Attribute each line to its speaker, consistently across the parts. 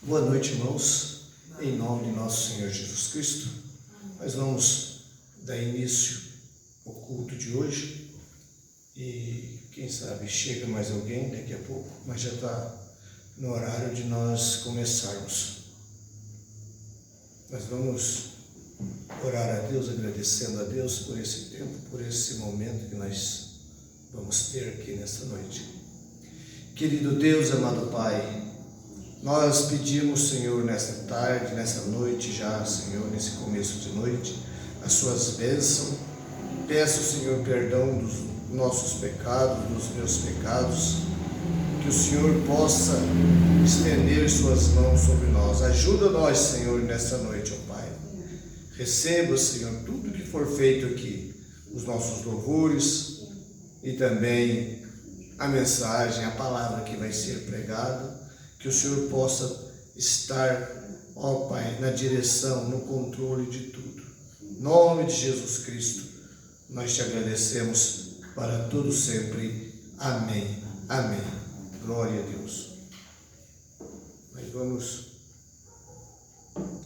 Speaker 1: Boa noite, irmãos. Em nome de nosso Senhor Jesus Cristo, nós vamos dar início ao culto de hoje e quem sabe chega mais alguém daqui a pouco, mas já está no horário de nós começarmos. Nós vamos orar a Deus, agradecendo a Deus por esse tempo, por esse momento que nós vamos ter aqui nesta noite. Querido Deus, amado Pai, nós pedimos, Senhor, nesta tarde, nessa noite já, Senhor, nesse começo de noite, as suas bênçãos. Peço, Senhor, perdão dos nossos pecados, dos meus pecados, que o Senhor possa estender suas mãos sobre nós. Ajuda nós, Senhor, nesta noite, ó Pai. Receba, Senhor, tudo que for feito aqui, os nossos louvores e também a mensagem, a palavra que vai ser pregada. Que o Senhor possa estar, ó Pai, na direção, no controle de tudo. Em nome de Jesus Cristo, nós te agradecemos para todo sempre. Amém. Amém. Glória a Deus. Nós vamos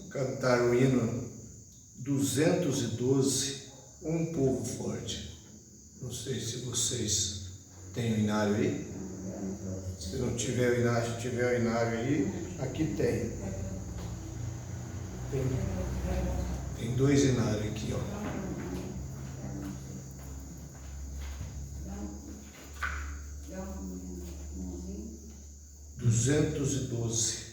Speaker 1: cantar o hino 212, Um Povo Forte. Não sei se vocês têm o inário aí. Se não tiver o inário, se tiver o inário aí, aqui tem. Tem dois inários aqui, ó. Duzentos e 212.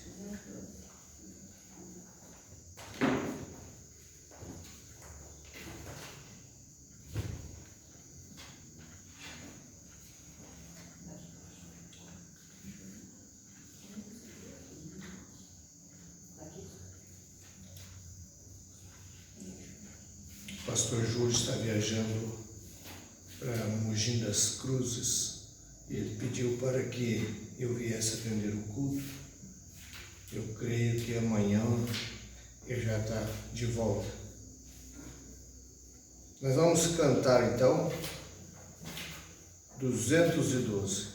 Speaker 1: O pastor Júlio está viajando para Mogi das Cruzes e ele pediu para que eu viesse atender o culto. Eu creio que amanhã ele já está de volta. Nós vamos cantar então 212.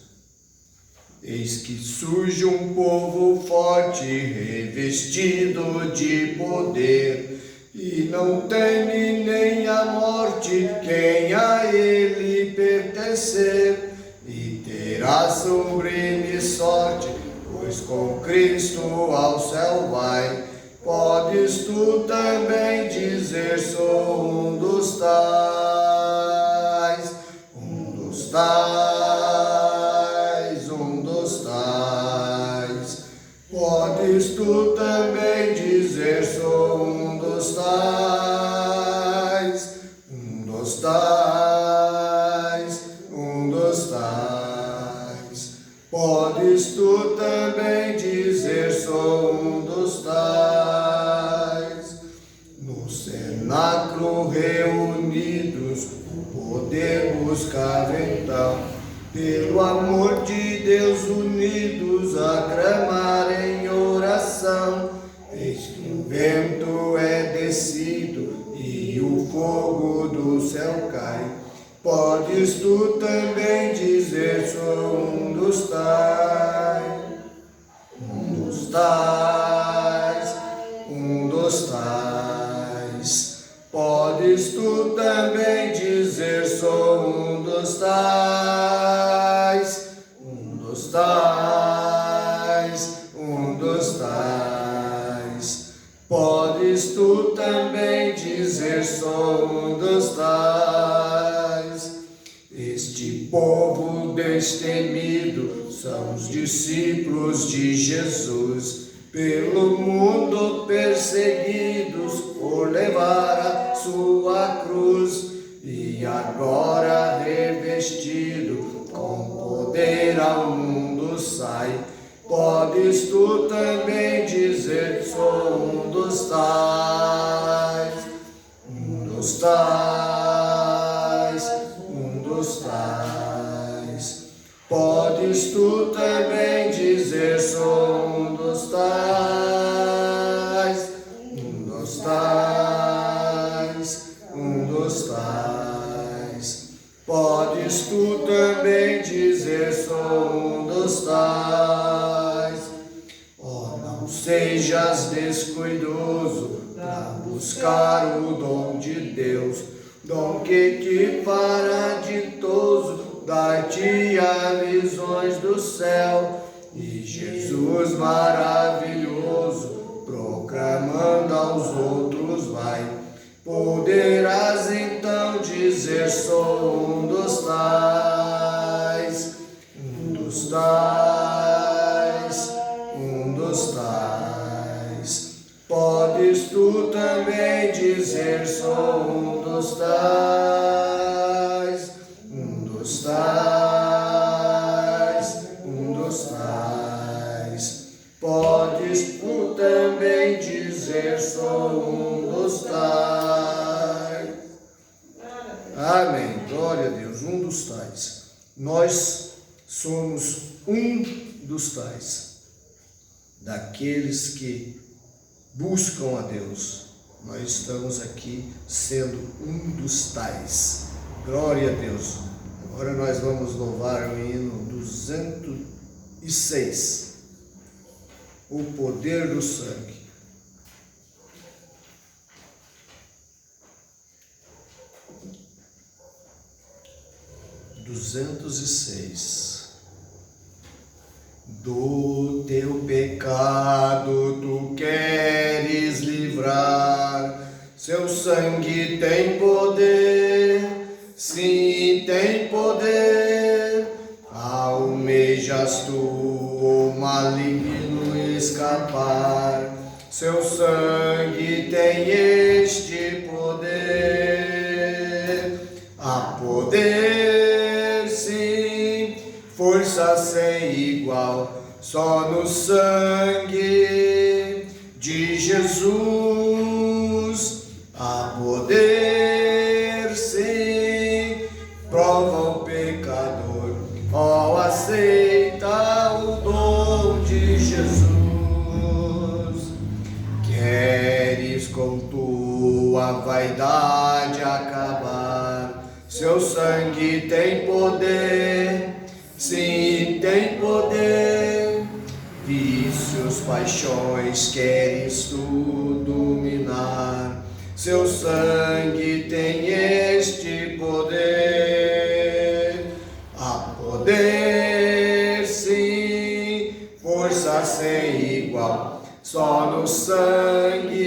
Speaker 1: Eis que surge um povo forte, revestido de poder, e não teme nem a morte quem a ele pertencer, e terá sublime sorte, pois com Cristo ao céu vai. Podes tu também dizer: sou um dos tais, um dos tais, um dos tais. Podes tu também dizer: sou um dos tais, um dos tais, um dos tais. Podes tu também dizer: sou um dos tais. No cenáculo reunidos, o poder buscava então, pelo amor de Deus unidos, a clamar em oração. Eis que o vento é descido e o fogo do céu cai. Podes tu também dizer: sou um dos tais, um dos tais, um dos tais. Podes tu também dizer: sou um dos tais, um dos tais, um dos tais. Podes tu também dizer: sou um dos tais. Este povo destemido são os discípulos de Jesus, pelo mundo perseguidos por levar a sua cruz, e agora revestido com poder ao mundo sai. Podes tu também dizer: sou um dos tais, um dos tais, um dos tais. Podes tu também dizer: sou um dos tais, um dos tais, um dos tais. Podes tu também dizer: sou um dos tais. Oh, não Não sejas descuidoso para buscar o dom de Deus, dom que te fará ditoso, dar-te-á visões do céu. E Jesus maravilhoso, proclamando aos outros vai, poderás então dizer: sou um dos tais, um dos tais, um dos tais. Podes tu também dizer: sou um dos tais, um dos tais, um dos tais. Podes tu também dizer: sou um dos tais. Amém. Glória a Deus. Um dos tais. Nós somos um dos tais. Daqueles que buscam a Deus. Nós estamos aqui sendo um dos tais. Glória a Deus. Agora nós vamos louvar o hino 206. O poder do sangue. Do teu pecado tu queres livrar, seu sangue tem poder, sim, tem poder. Almejas tu o maligno escapar, seu sangue tem este poder. Há poder, sim, força sem igual, só no sangue de Jesus. Há poder, sim, prova o pecador, ó, aceita o dom de Jesus. Queres com tua vaidade acabar, seu sangue tem poder, sim, tem poder. Vícios, paixões, queres tu dominar, seu sangue tem este poder. Há poder, sim, força sem igual, só no sangue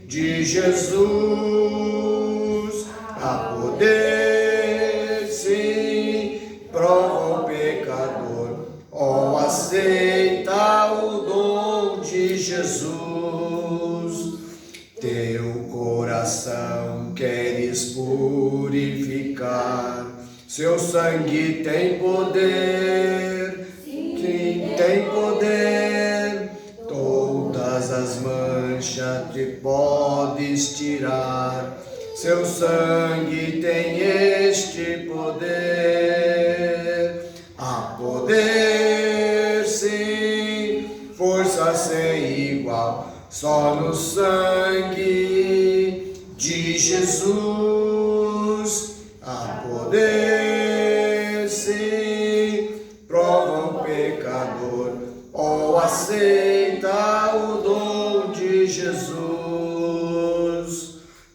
Speaker 1: de Jesus. Há poder, sim, prova o pecador, ó, aceita o dom de Jesus. Teu coração queres purificar, seu sangue tem poder, sim, tem poder. Todas as manchas te podes tirar, seu sangue tem este poder. Há poder, sim, força sem igual, só no sangue de Jesus. Há poder, sim, prova o pecador, ó, aceita o dom de Jesus.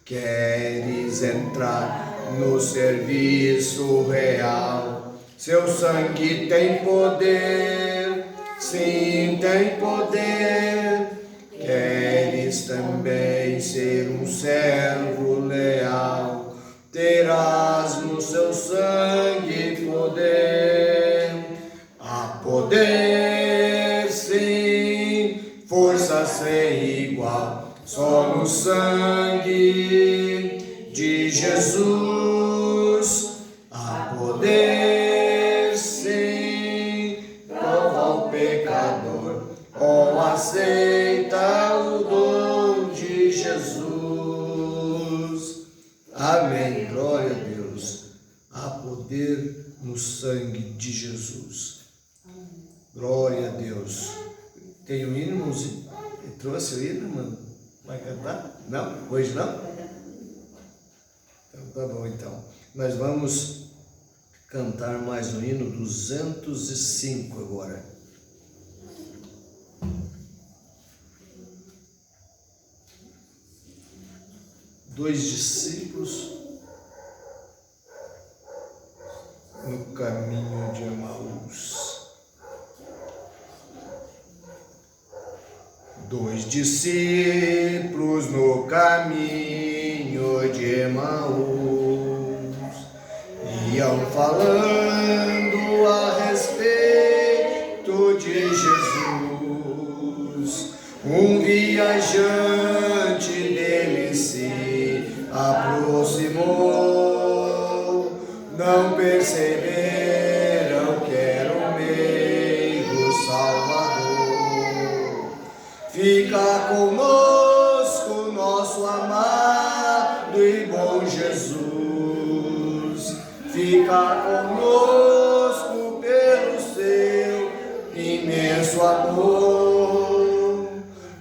Speaker 1: Queres entrar no serviço real, seu sangue tem poder, sim, tem poder. Queres também ser um servo leal, terás no seu sangue poder. Há poder, sim, força sem igual, só no sangue de Jesus. Há poder, sim, prova o pecador, ó, aceita o dom de Jesus. Amém. Glória a Deus. Há poder no sangue de Jesus. Glória a Deus. Tem um hino, irmãozinho? Trouxe o hino, mano? Vai cantar? Não? Hoje não? Então tá bom, então. Nós vamos cantar mais um hino 205 agora. 2 discípulos no caminho de Emaús. 2 discípulos no caminho de Emaús iam falando a respeito de Jesus. Um viajante dele se aproximou, não perceberam que era o meigo Salvador. Fica conosco, nosso amado e bom Jesus. Fica conosco pelo seu imenso amor.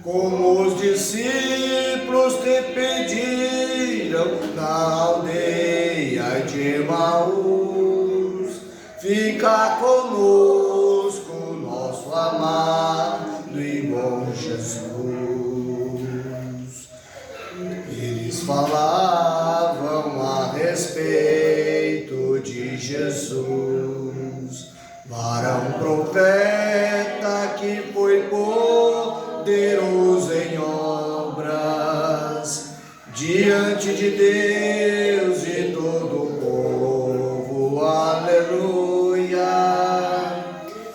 Speaker 1: Como os discípulos te pediram na aldeia de Emaús. Fica conosco, nosso amado e bom Jesus. Eles falavam a respeito de Jesus, varão profeta que foi poderoso em obras, diante de Deus e todo o povo. Aleluia!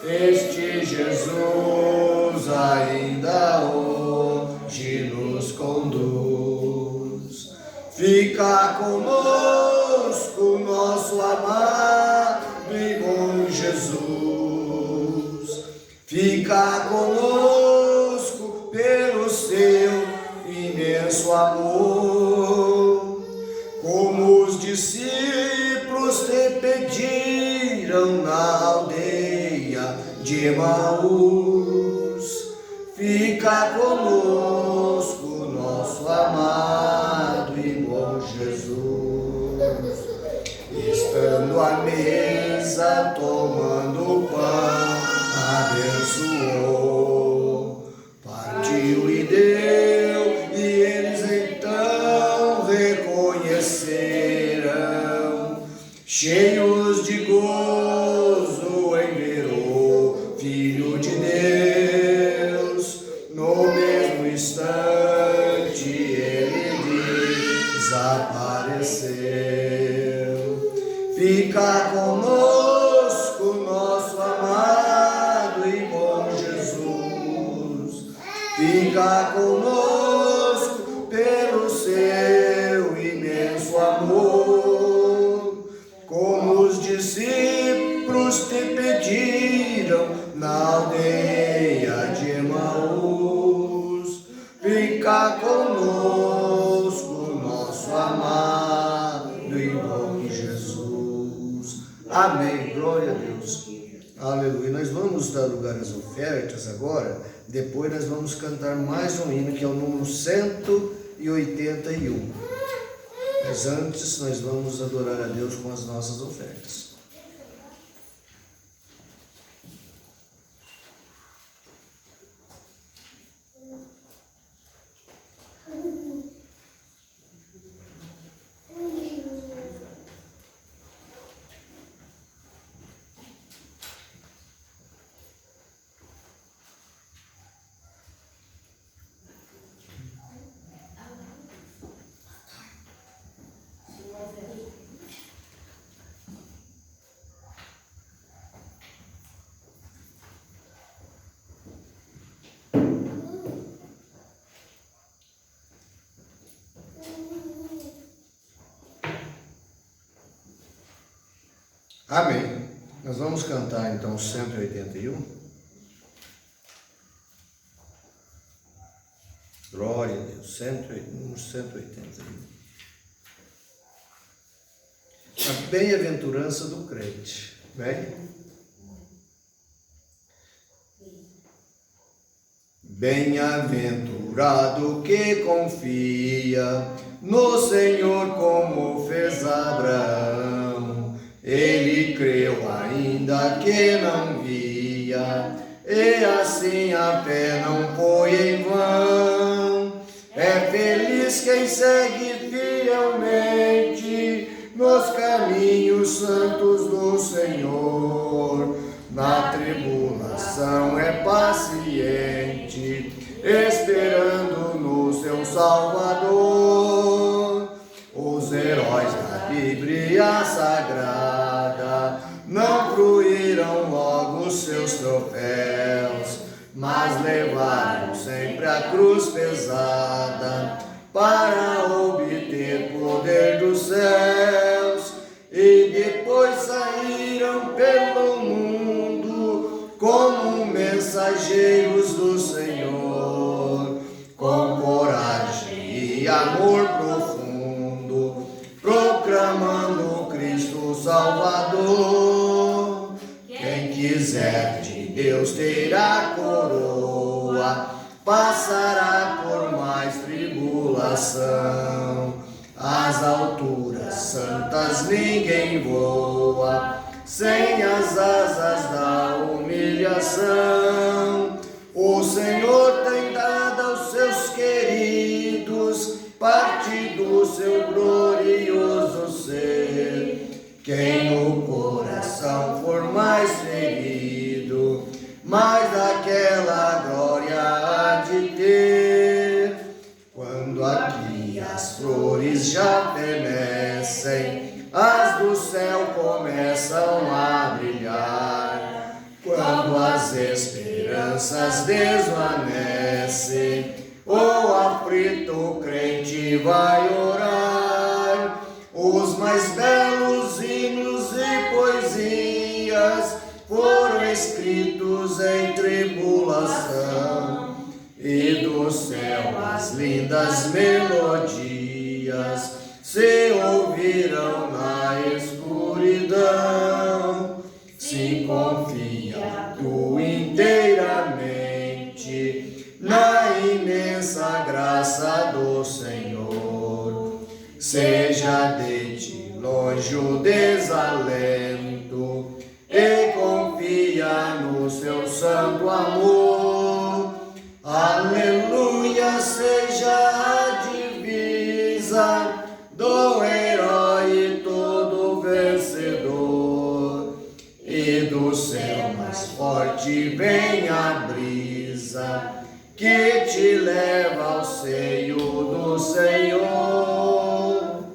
Speaker 1: Este Jesus ainda hoje nos conduz. Fica conosco, nosso amado e bom Jesus. Fica conosco pelo seu imenso amor. Como os discípulos te pediram na aldeia de Emaús. Fica conosco, nosso amado e bom Jesus. Estando à mesa, tomando o pão, abençoou, partiu e deu, e eles então reconheceram, cheios de gozo, em ver o Filho de Deus. No mesmo instante ele desapareceu. Fica conosco, nosso amado e bom Jesus. Fica conosco pelo seu imenso amor. Como os discípulos te pediram na aldeia de Emaús. Fica conosco, nosso amado e bom Jesus. Amém. Glória a Deus. Aleluia. Nós vamos dar lugar às ofertas agora. Depois nós vamos cantar mais um hino, que é o número 181. Mas antes nós vamos adorar a Deus com as nossas ofertas. Amém. Nós vamos cantar então 181. Glória a Deus. Número 181. A bem-aventurança do crente. Vem. Bem-aventurado que confia no Senhor, como fez Abraão. Ele creu ainda que não via, e assim a fé não foi em vão. É feliz quem segue firme santos do Senhor. Na tribulação é paciente, esperando no seu Salvador. Os heróis da Bíblia Sagrada não fruíram logo seus troféus, mas levaram sempre a cruz pesada para obter poder dos céus, e depois saíram pelo mundo como mensageiros do Senhor, com coragem e amor profundo, proclamando Cristo Salvador. Quem quiser de Deus terá coroa, passará por mais tribulação. Às alturas santas ninguém voa, sem as asas da humilhação. O Senhor tem dado aos seus queridos parte do seu glorioso ser. Quem no coração for mais ferido, mais daquela glória há de ter. Quando aqui as flores já fenecem, as do céu começam a brilhar. Quando as esperanças desvanecem, o aflito crente vai orar. Os mais belos hinos e poesias foram escritos em tribulação, e do céu as lindas melodias se ouviram na escuridão. Se confia tu inteiramente na imensa graça do Senhor. Seja de ti longe o desalento e confia no seu santo amor. Aleluia, seja a divisa do herói todo vencedor, e do céu mais forte vem a brisa que te leva ao seio do Senhor.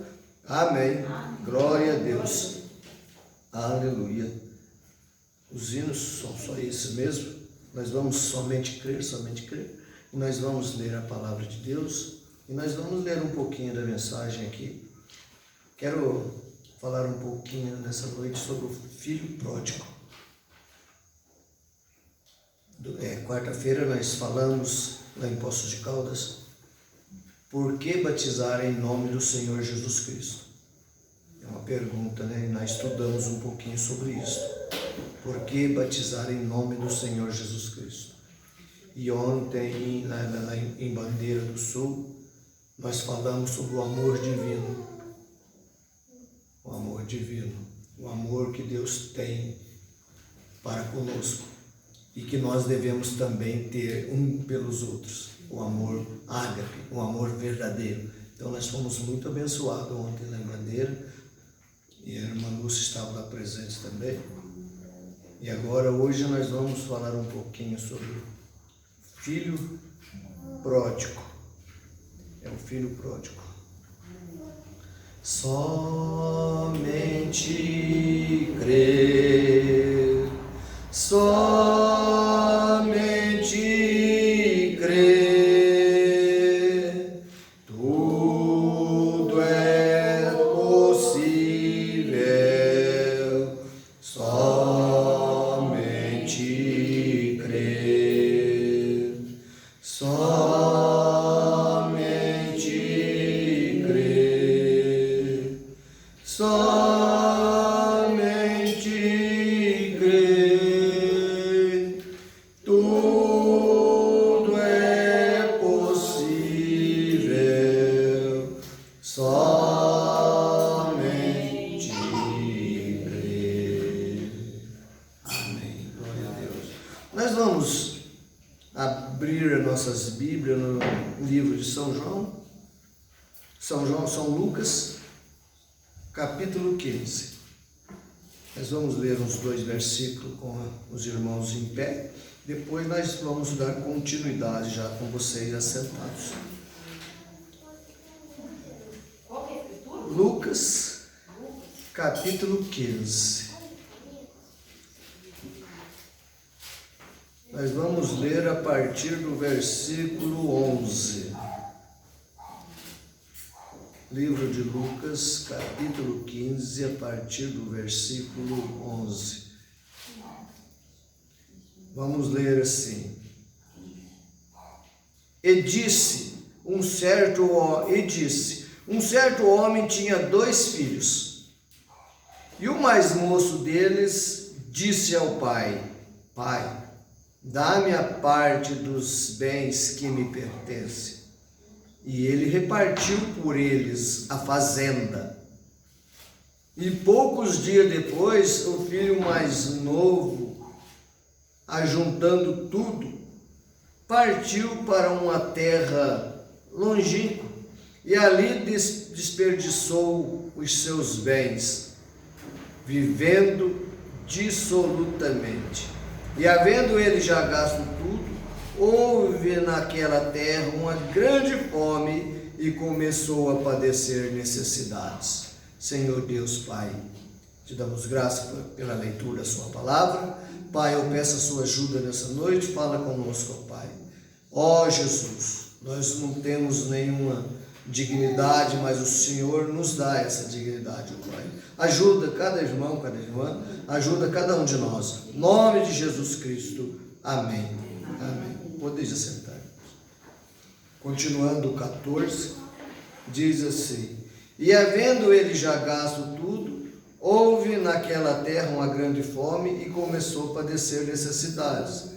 Speaker 1: Amém. Glória a Deus. Aleluia. Os hinos são só esses mesmo. Nós vamos somente crer. E nós vamos ler a palavra de Deus. E nós vamos ler um pouquinho da mensagem aqui. Quero falar um pouquinho nessa noite sobre o filho pródigo. Quarta-feira nós falamos lá em Poços de Caldas, por que batizar em nome do Senhor Jesus Cristo? É uma pergunta, né? E nós estudamos um pouquinho sobre isso. Por que batizar em nome do Senhor Jesus Cristo? E ontem, lá em Bandeira do Sul, nós falamos sobre o amor divino. O amor divino. O amor que Deus tem para conosco. E que nós devemos também ter um pelos outros. O amor ágape, o amor verdadeiro. Então nós fomos muito abençoados ontem lá em Bandeira. E a irmã Lúcia estava lá presente também. E agora, hoje, nós vamos falar um pouquinho sobre o filho pródigo. É o filho pródigo. Somente crer, somente crer, tudo é possível, somente crer, somente crer, somente crer, tudo é possível, somente crer. Amém. Glória a Deus. Nós vamos abrir as nossas Bíblias no livro de São Lucas, capítulo 15. Nós vamos ler uns 2 versículos com os irmãos em pé. Depois nós vamos dar continuidade já com vocês assentados. Lucas, capítulo 15. Nós vamos ler a partir do versículo 11. Livro de Lucas, capítulo 15, a partir do versículo 11. Vamos ler assim. E disse, um certo homem tinha 2 filhos. E o mais moço deles disse ao pai: Pai, dá-me a parte dos bens que me pertencem. E ele repartiu por eles a fazenda. E poucos dias depois, o filho mais novo, ajuntando tudo, partiu para uma terra longínqua e ali desperdiçou os seus bens, vivendo dissolutamente. E havendo ele já gasto tudo, houve naquela terra uma grande fome e começou a padecer necessidades. Senhor Deus Pai, te damos graça pela leitura da sua palavra. Pai, eu peço a sua ajuda nessa noite, fala conosco, Pai. Ó Jesus, nós não temos nenhuma dignidade, mas o Senhor nos dá essa dignidade, Pai. Ajuda cada irmão, cada irmã, ajuda cada um de nós. Em nome de Jesus Cristo. Amém. Amém. Podeis assentar. Continuando o 14, diz assim: E havendo ele já gasto tudo, houve naquela terra uma grande fome e começou a padecer necessidades.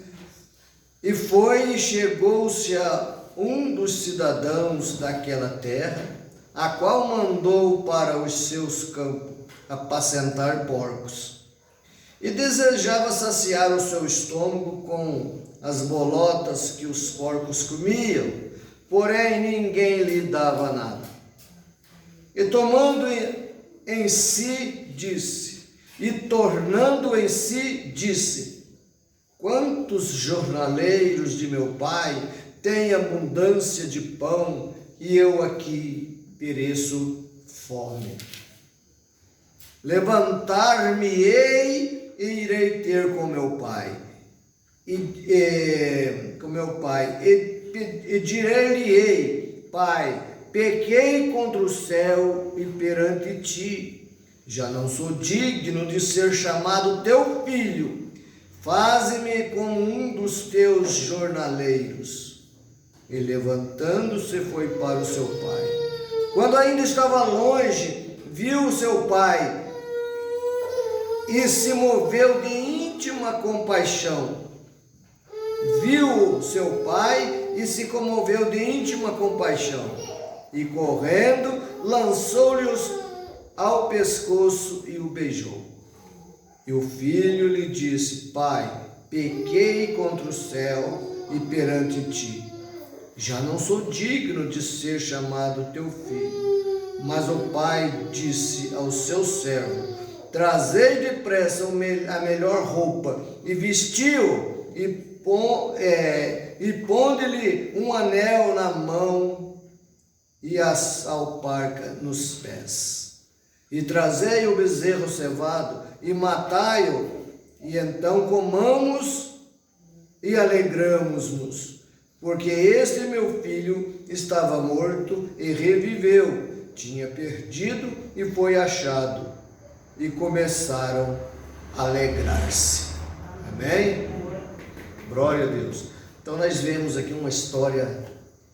Speaker 1: E foi e chegou-se a um dos cidadãos daquela terra, a qual mandou para os seus campos apacentar porcos. E desejava saciar o seu estômago com as bolotas que os porcos comiam, porém ninguém lhe dava nada. E tomando em si, disse, e tornando em si, disse: Quantos jornaleiros de meu pai têm abundância de pão, e eu aqui pereço fome. Levantar-me-ei e irei ter com meu pai. E direi-lhe-ei: Pai, pequei contra o céu e perante ti, já não sou digno de ser chamado teu filho, faze-me como um dos teus jornaleiros. E levantando-se foi para o seu pai. Quando ainda estava longe, viu o seu pai e se moveu de íntima compaixão. Viu seu pai e se comoveu de íntima compaixão. E correndo, lançou-lhe-os ao pescoço e o beijou. E o filho lhe disse: Pai, pequei contra o céu e perante ti, já não sou digno de ser chamado teu filho. Mas o pai disse ao seu servo: Trazei depressa a melhor roupa e vestiu, e ponde-lhe um anel na mão e as alparcas nos pés. E trazei o bezerro cevado e matai-o, e então comamos e alegramos-nos, porque este meu filho estava morto e reviveu, tinha perdido e foi achado. E começaram a alegrar-se. Amém? Glória a Deus. Então nós vemos aqui uma história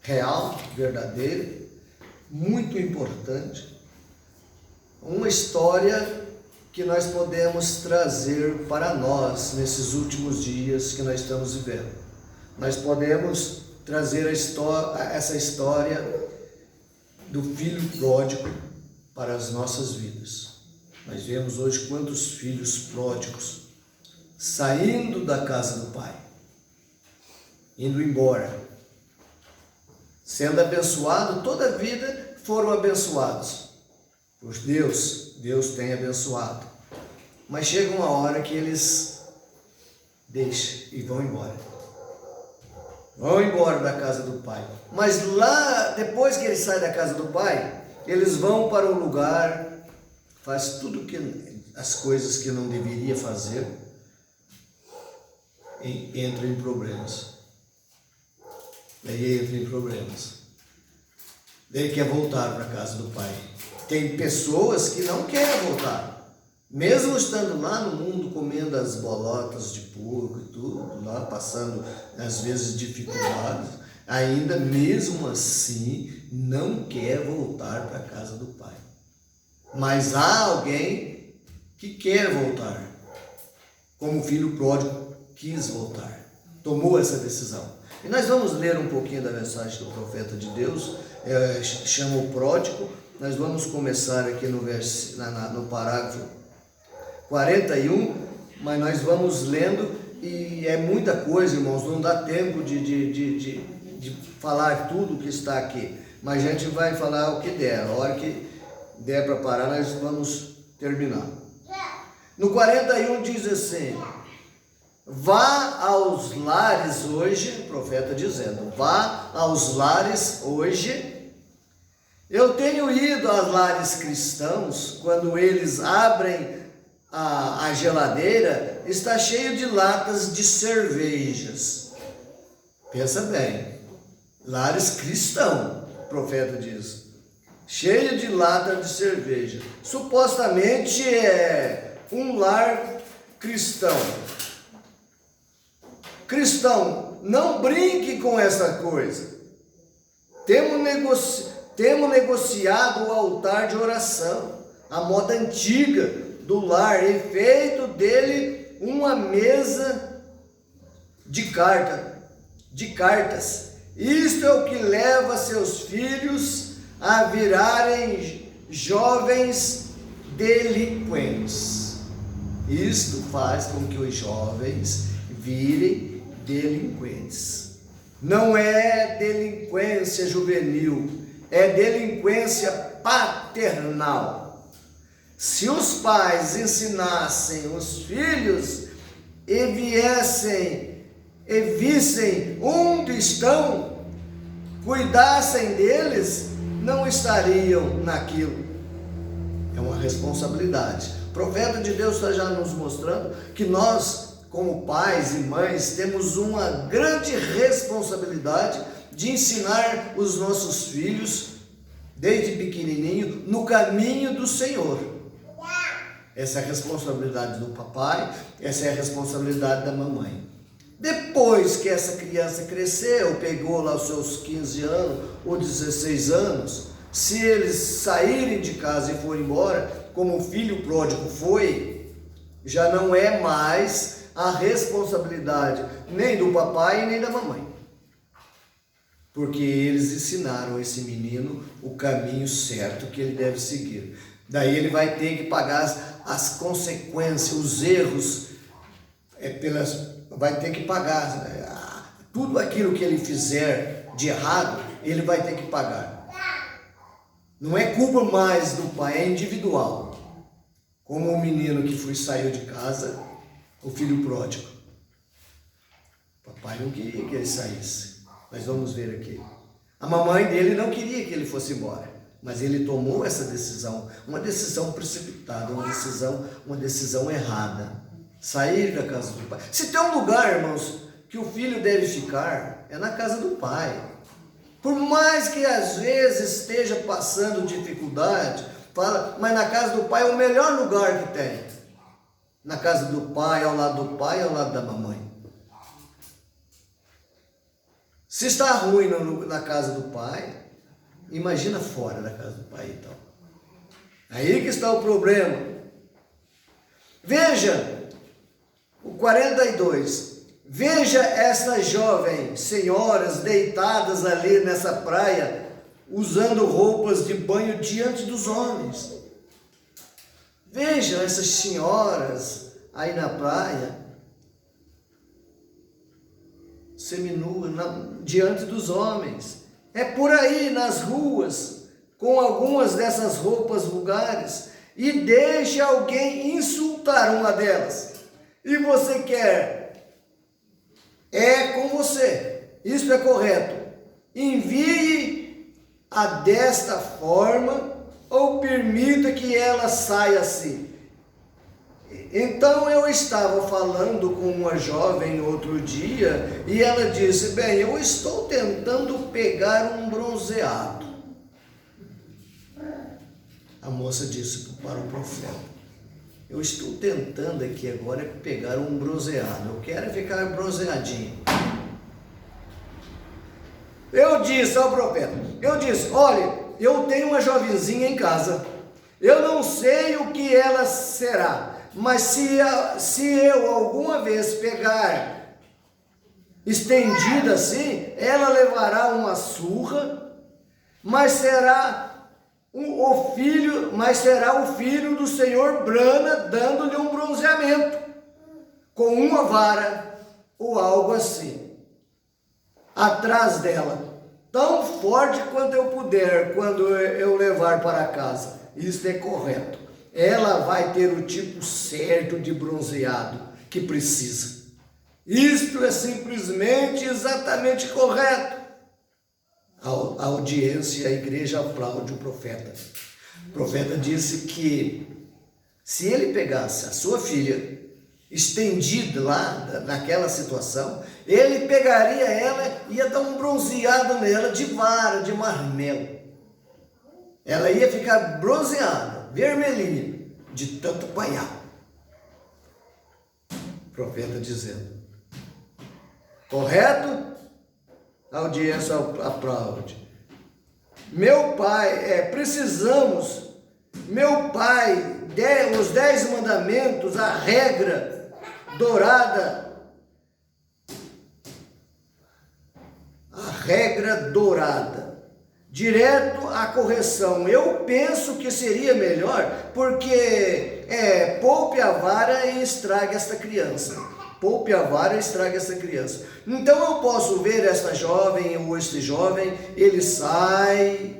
Speaker 1: real, verdadeira, muito importante. Uma história que nós podemos trazer para nós nesses últimos dias que nós estamos vivendo. Nós podemos trazer essa história do filho pródigo para as nossas vidas. Nós vemos hoje quantos filhos pródigos saindo da casa do pai, indo embora, sendo abençoado, toda a vida foram abençoados por Deus. Deus tem abençoado. Mas chega uma hora que eles deixam e vão embora. Vão embora da casa do pai. Mas lá, depois que eles saem da casa do pai, eles vão para um lugar, faz tudo as coisas que não deveria fazer e entra em problemas. Daí entra em problemas. Daí quer voltar para a casa do pai. Tem pessoas que não querem voltar. Mesmo estando lá no mundo, comendo as bolotas de porco e tudo, lá passando às vezes dificuldades, ainda mesmo assim não quer voltar para a casa do pai. Mas há alguém que quer voltar, como o filho pródigo quis voltar, tomou essa decisão. E nós vamos ler um pouquinho da mensagem do profeta de Deus, chama o pródigo. Nós vamos começar aqui no parágrafo 41, mas nós vamos lendo e é muita coisa, irmãos, não dá tempo de falar tudo que está aqui, mas a gente vai falar o que der, a hora que der para parar nós vamos terminar. No 41 diz assim: vá aos lares hoje, o profeta dizendo, vá aos lares hoje. Eu tenho ido aos lares cristãos, quando eles abrem a geladeira, está cheio de latas de cervejas. Pensa bem, lares cristãos, o profeta diz, cheio de lata de cerveja. Supostamente é um lar cristão. Cristão, não brinque com essa coisa. Temos negociado o altar de oração, a moda antiga do lar, e feito dele uma mesa de cartas. Isto é o que leva seus filhos a virarem jovens delinquentes. Isto faz com que os jovens virem delinquentes. Não é delinquência juvenil, é delinquência paternal. Se os pais ensinassem os filhos e vissem onde estão, cuidassem deles, não estariam naquilo. É uma responsabilidade. O profeta de Deus está já nos mostrando que nós, como pais e mães, temos uma grande responsabilidade de ensinar os nossos filhos, desde pequenininho, no caminho do Senhor. Essa é a responsabilidade do papai, essa é a responsabilidade da mamãe. Depois que essa criança cresceu, pegou lá os seus 15 anos ou 16 anos, se eles saírem de casa e forem embora, como o filho pródigo foi, já não é mais a responsabilidade nem do papai nem da mamãe. Porque eles ensinaram esse menino o caminho certo que ele deve seguir. Daí ele vai ter que pagar as consequências, os erros, vai ter que pagar tudo aquilo que ele fizer de errado, ele vai ter que pagar. Não é culpa mais do pai, é individual. Como o menino que saiu de casa, o filho pródigo. O papai não queria que ele saísse. Mas vamos ver aqui. A mamãe dele não queria que ele fosse embora. Mas ele tomou essa decisão, uma decisão precipitada, uma decisão errada. Sair da casa do pai. Se tem um lugar, irmãos, que o filho deve ficar, é na casa do pai. Por mais que às vezes esteja passando dificuldade, mas na casa do pai é o melhor lugar que tem. Na casa do pai, ao lado do pai, ao lado da mamãe. Se está ruim na casa do pai, imagina fora da casa do pai então. Aí que está o problema. Veja, o 42. Veja essas jovens senhoras deitadas ali nessa praia, usando roupas de banho diante dos homens. Veja essas senhoras aí na praia, seminuas, diante dos homens. É por aí nas ruas, com algumas dessas roupas vulgares.
Speaker 2: e deixe alguém insultar uma delas. E você quer, é com você, isso é correto. Envie-a desta forma ou permita que ela saia assim. Então eu estava falando com uma jovem outro dia e ela disse: bem, eu estou tentando pegar um bronzeado. A moça disse para o profeta: eu estou tentando aqui agora pegar um bronzeado, eu quero ficar bronzeadinho. Eu disse ao profeta, olha, eu tenho uma jovenzinha em casa, eu não sei o que ela será, mas se eu alguma vez pegar estendida assim, ela levará uma surra, mas será o filho do senhor Brana dando-lhe um bronzeamento com uma vara ou algo assim atrás dela, tão forte quanto eu puder, quando eu levar para casa. Isso é correto. Ela vai ter o tipo certo de bronzeado que precisa. Isto é simplesmente exatamente correto. A audiência, a igreja aplaude o profeta. O profeta disse que se ele pegasse a sua filha estendida lá naquela situação, ele pegaria ela e ia dar um bronzeado nela de vara, de marmelo. Ela ia ficar bronzeada, vermelhinha, de tanto apanhar. O profeta dizendo: correto? A audiência aplaude. Meu pai, os 10 mandamentos, a regra dourada, direto à correção. Eu penso que seria melhor, porque poupe a vara e estrague esta criança. Poupe a vara e estrague essa criança. Então eu posso ver esta jovem ou este jovem, ele sai.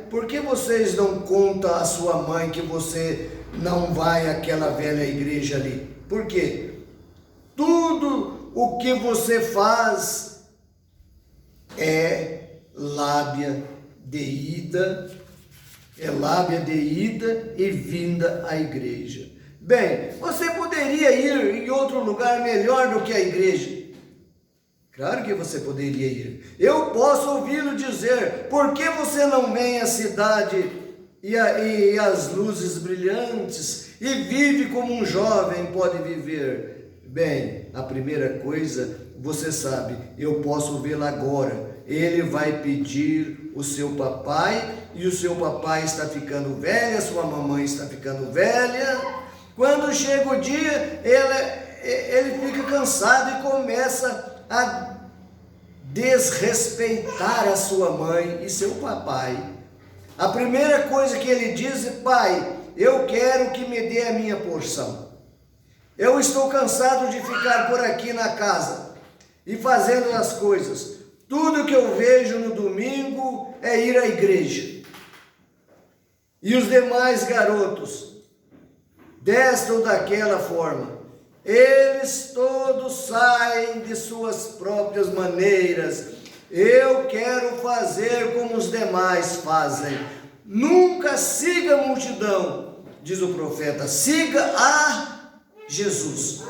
Speaker 2: Por que vocês não contam à sua mãe que você não vai àquela velha igreja ali? Por quê? Tudo o que você faz é lábia de ida e vinda à igreja. Bem, você poderia ir em outro lugar melhor do que a igreja. Claro que você poderia ir. Eu posso ouvi-lo dizer: por que você não vem à cidade e às luzes brilhantes e vive como um jovem pode viver? Bem, a primeira coisa, você sabe, eu posso vê-lo agora. Ele vai pedir o seu papai, e o seu papai está ficando velho, a sua mamãe está ficando velha. Quando chega o dia, ele fica cansado e começa a desrespeitar a sua mãe e seu papai. A primeira coisa que ele diz é: pai, eu quero que me dê a minha porção. Eu estou cansado de ficar por aqui na casa e fazendo as coisas. Tudo que eu vejo no domingo é ir à igreja. E os demais garotos, desta ou daquela forma, eles todos saem de suas próprias maneiras. Eu quero fazer como os demais fazem. Nunca siga a multidão, diz o profeta, siga a Jesus.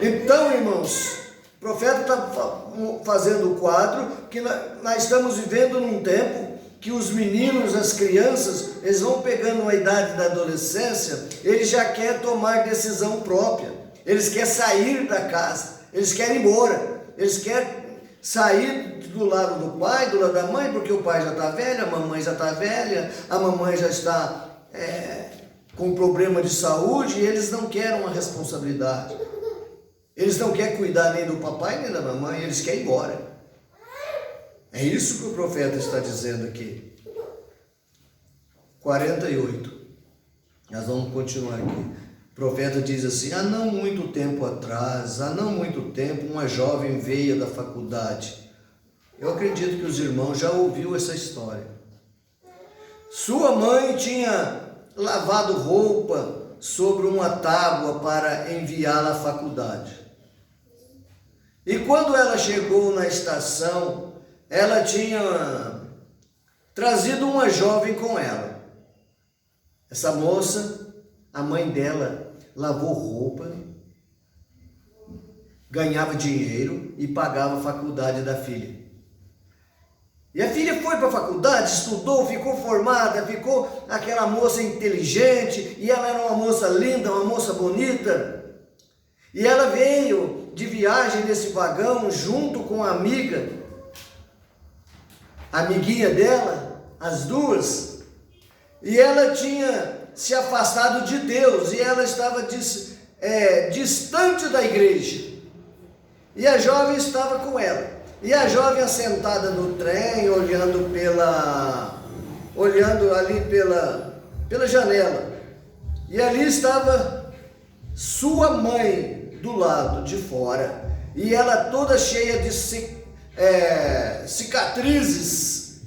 Speaker 2: Então, irmãos, o profeta está fazendo o quadro que nós estamos vivendo num tempo que os meninos, as crianças, eles vão pegando a idade da adolescência, eles já querem tomar decisão própria, eles querem sair da casa, eles querem ir embora, eles querem sair do lado do pai, do lado da mãe, porque o pai já está velho, a mamãe já está velha, a mamãe já está com problema de saúde, e eles não querem uma responsabilidade, eles não querem cuidar nem do papai nem da mamãe, eles querem ir embora. É isso que o profeta está dizendo aqui. 48. Nós vamos continuar aqui. O profeta diz assim: há não muito tempo atrás, uma jovem veio da faculdade. Eu acredito que os irmãos já ouviram essa história. Sua mãe tinha lavado roupa sobre uma tábua para enviá-la à faculdade. E quando ela chegou na estação, ela tinha trazido uma jovem com ela. Essa moça, a mãe dela, lavou roupa, ganhava dinheiro e pagava a faculdade da filha. E a filha foi para a faculdade, estudou, ficou formada, ficou aquela moça inteligente, e ela era uma moça linda, uma moça bonita. E ela veio de viagem nesse vagão junto com a amiga, a amiguinha dela, as duas, e ela tinha se afastado de Deus, e ela estava distante da igreja. E a jovem estava com ela. E a jovem assentada no trem, olhando ali pela janela. E ali estava sua mãe do lado de fora. E ela toda cheia de cicatrizes.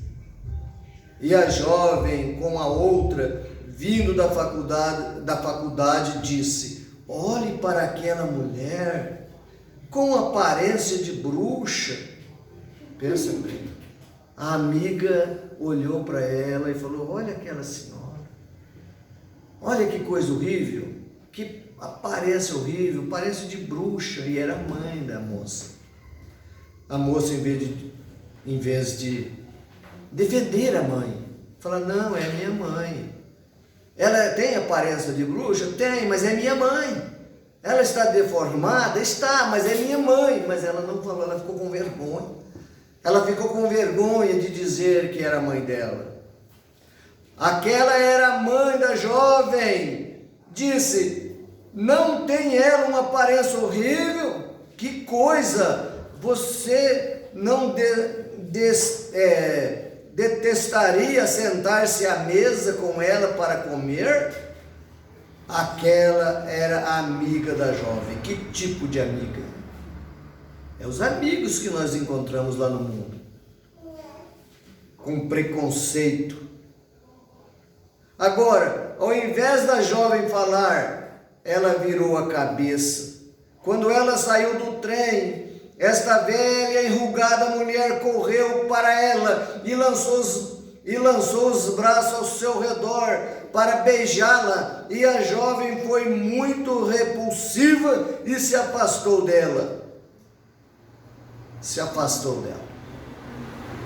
Speaker 2: E a jovem com a outra, vindo da faculdade, disse: olhe para aquela mulher com aparência de bruxa. Pensa bem. A amiga olhou para ela e falou: olha aquela senhora, olha que coisa horrível, que aparência horrível, parece de bruxa. E era a mãe da moça. A moça, em vez de defender a mãe, fala: não, é minha mãe. Ela tem aparência de bruxa? Tem, mas é minha mãe. Ela está deformada? Está, mas é minha mãe. Mas ela não falou, ela ficou com vergonha. Ela ficou com vergonha de dizer que era a mãe dela. Aquela era a mãe da jovem. Disse: não tem ela uma aparência horrível? Que coisa! Você não detestaria sentar-se à mesa com ela para comer? Aquela era a amiga da jovem. Que tipo de amiga? É os amigos que nós encontramos lá no mundo, com preconceito. Agora, ao invés da jovem falar, ela virou a cabeça. Quando ela saiu do trem, esta velha enrugada mulher correu para ela e lançou os braços ao seu redor para beijá-la, e a jovem foi muito repulsiva e se afastou dela.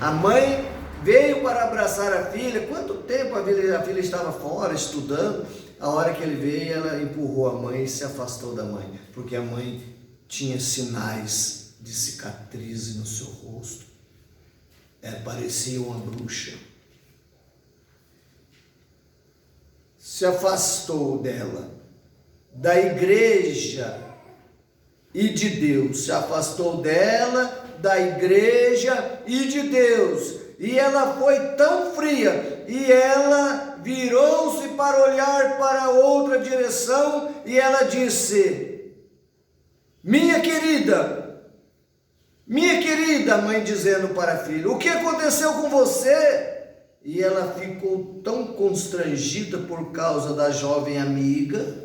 Speaker 2: A mãe veio para abraçar a filha. Quanto tempo a filha estava fora estudando? A hora que ele veio, ela empurrou a mãe e se afastou da mãe, porque a mãe tinha sinais de cicatrizes no seu rosto. Ela parecia uma bruxa. Se afastou dela, da igreja e de Deus. Se afastou dela, da igreja e de Deus. E ela foi tão fria, e ela virou-se para olhar para outra direção, e ela disse: minha querida, a mãe dizendo para a filha, o que aconteceu com você? E ela ficou tão constrangida por causa da jovem amiga.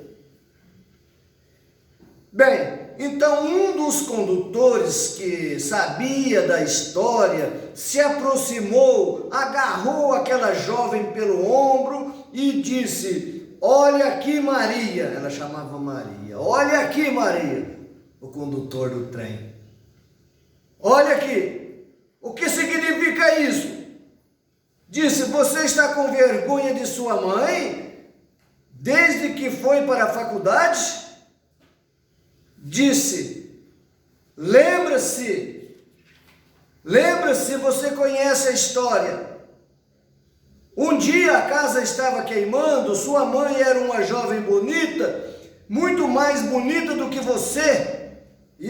Speaker 2: Bem, então um dos condutores que sabia da história se aproximou, agarrou aquela jovem pelo ombro e disse: olha aqui, Maria. Ela chamava Maria. Olha aqui, Maria, o condutor do trem. Olha aqui, o que significa isso? Disse: você está com vergonha de sua mãe desde que foi para a faculdade? Disse: lembra-se, você conhece a história. Um dia a casa estava queimando, sua mãe era uma jovem bonita, muito mais bonita do que você, e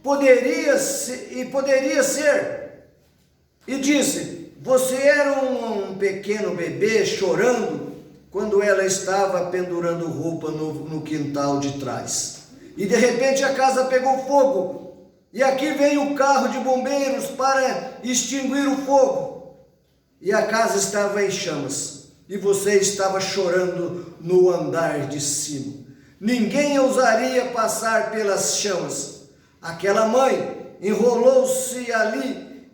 Speaker 2: poderia ser. E disse: você era um pequeno bebê chorando quando ela estava pendurando roupa no quintal de trás. E de repente a casa pegou fogo. E aqui veio o carro de bombeiros para extinguir o fogo. E a casa estava em chamas. e você estava chorando no andar de cima. Ninguém ousaria passar pelas chamas. Aquela mãe enrolou-se ali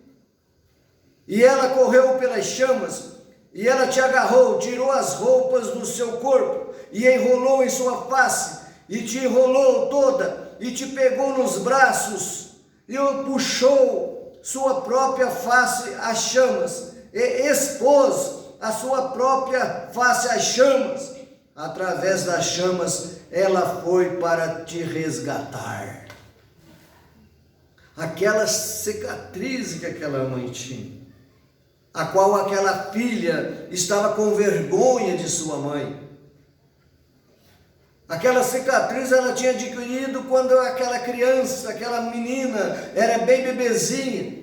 Speaker 2: e ela correu pelas chamas e ela te agarrou, tirou as roupas do seu corpo e enrolou em sua face e te enrolou toda e te pegou nos braços e puxou sua própria face às chamas e expôs a sua própria face às chamas. Através das chamas ela foi para te resgatar. Aquela cicatriz que aquela mãe tinha, a qual aquela filha estava com vergonha de sua mãe. Aquela cicatriz ela tinha adquirido quando aquela criança, aquela menina, era bem bebezinha.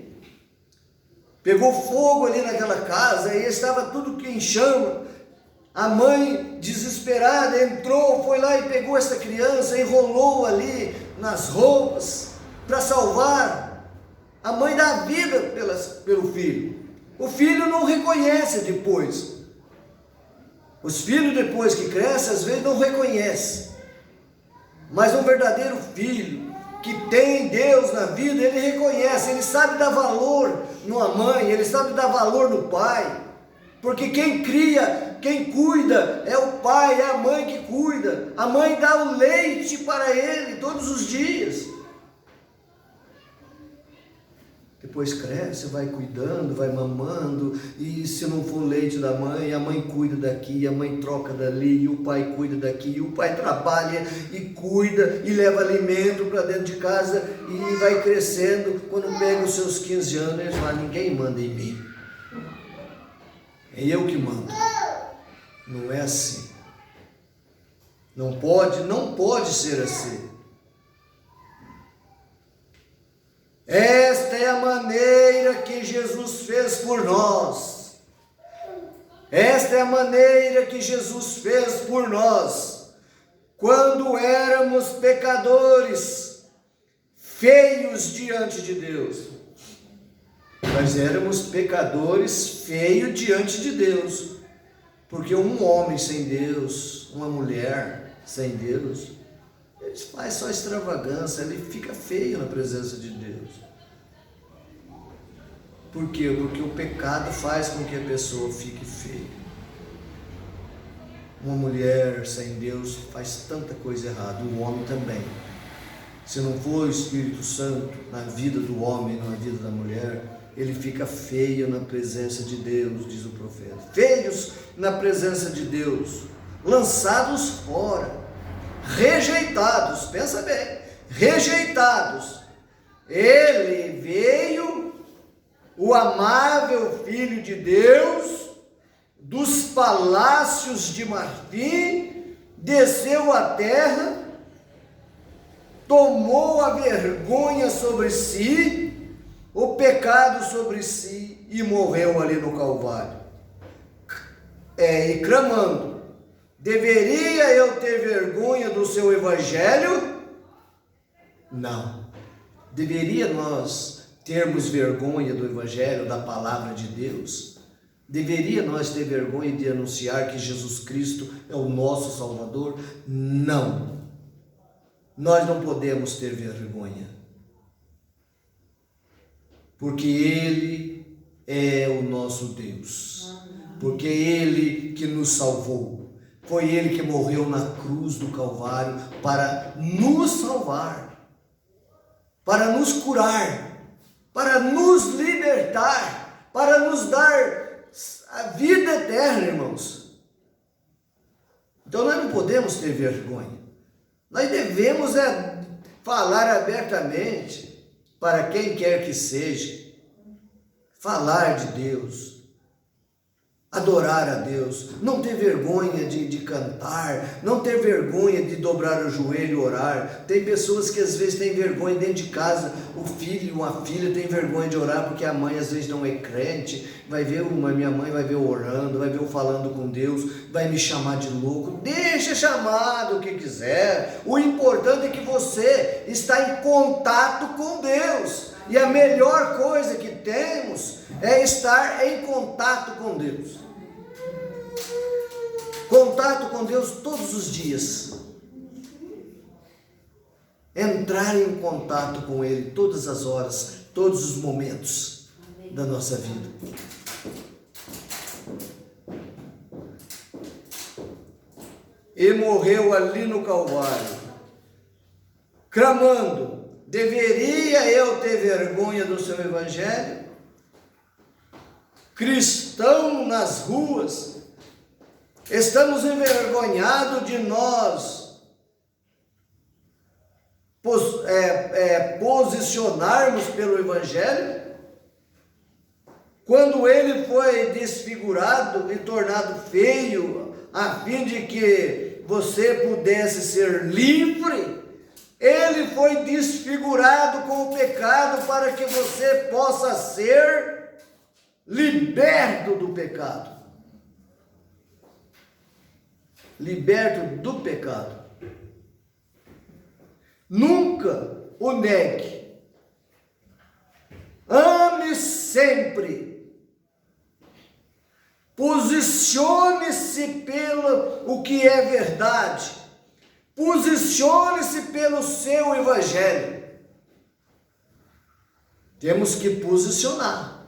Speaker 2: Pegou fogo ali naquela casa e estava tudo que em chama. A mãe, desesperada, entrou, foi lá e pegou essa criança, enrolou ali nas roupas para salvar. A mãe dá a vida pelo filho. O filho não reconhece depois. Os filhos, depois que crescem, às vezes não reconhecem. Mas um verdadeiro filho que tem Deus na vida, ele reconhece, ele sabe dar valor numa mãe, ele sabe dar valor no pai. Porque quem cria, quem cuida é o pai, é a mãe que cuida. A mãe dá o leite para ele todos os dias. Depois cresce, vai cuidando, vai mamando, e se não for leite da mãe, a mãe cuida daqui, a mãe troca dali, e o pai cuida daqui, e o pai trabalha e cuida e leva alimento para dentro de casa e vai crescendo. Quando pega os seus 15 anos, ele fala: ninguém manda em mim, é eu que mando. Não é assim. Não pode ser assim. Esta é a maneira que Jesus fez por nós. Esta é a maneira que Jesus fez por nós. Quando éramos pecadores, feios diante de Deus. Nós éramos pecadores feios diante de Deus. Porque um homem sem Deus, uma mulher sem Deus, ele faz só extravagância, ele fica feio na presença de Deus. Por quê? Porque o pecado faz com que a pessoa fique feia. Uma mulher sem Deus faz tanta coisa errada, um homem também. Se não for o Espírito Santo na vida do homem, na vida da mulher, ele fica feio na presença de Deus, diz o profeta. Feios na presença de Deus, lançados fora, rejeitados, pensa bem, rejeitados. Ele veio, o amável Filho de Deus, dos palácios de marfim, desceu à terra, tomou a vergonha sobre si, o pecado sobre si e morreu ali no Calvário. E clamando: deveria eu ter vergonha do seu evangelho? Não. Deveria nós termos vergonha do evangelho, da palavra de Deus? Deveria nós ter vergonha de anunciar que Jesus Cristo é o nosso Salvador? Não. Nós não podemos ter vergonha. Porque Ele é o nosso Deus. Porque Ele que nos salvou. Foi Ele que morreu na cruz do Calvário para nos salvar, para nos curar, para nos libertar, para nos dar a vida eterna, irmãos. Então nós não podemos ter vergonha. Nós devemos falar abertamente para quem quer que seja, falar de Deus, adorar a Deus, não ter vergonha de cantar, não ter vergonha de dobrar o joelho e orar. Tem pessoas que às vezes têm vergonha dentro de casa, o filho ou a filha tem vergonha de orar porque a mãe às vezes não é crente, vai ver minha mãe vai ver eu orando, vai ver eu falando com Deus, vai me chamar de louco. Deixa chamar do que quiser, o importante é que você está em contato com Deus, e a melhor coisa que temos é estar em contato com Deus. Contato com Deus todos os dias. Entrar em contato com Ele todas as horas, todos os momentos da nossa vida. E morreu ali no Calvário, clamando: deveria eu ter vergonha do seu evangelho? Cristão nas ruas, estamos envergonhados de nós posicionarmos pelo evangelho? Quando ele foi desfigurado e tornado feio, a fim de que você pudesse ser livre, ele foi desfigurado com o pecado para que você possa ser liberto do pecado. Liberto do pecado. Nunca o negue. Ame sempre. Posicione-se pelo o que é verdade. Posicione-se pelo seu evangelho. Temos que posicionar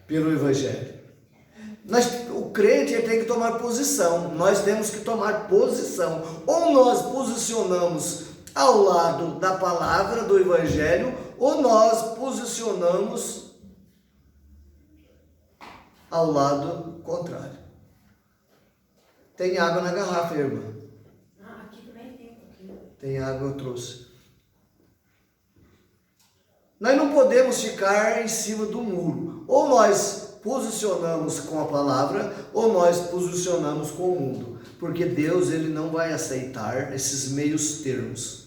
Speaker 2: pelo evangelho. O crente tem que tomar posição. Nós temos que tomar posição. Ou nós posicionamos ao lado da palavra do evangelho, ou nós posicionamos ao lado contrário. Tem água na garrafa, irmã?
Speaker 3: Aqui também tem um pouquinho.
Speaker 2: Tem água, eu trouxe. Nós não podemos ficar em cima do muro. Ou nós posicionamos com a palavra, ou nós posicionamos com o mundo. Porque Deus, ele não vai aceitar esses meios termos.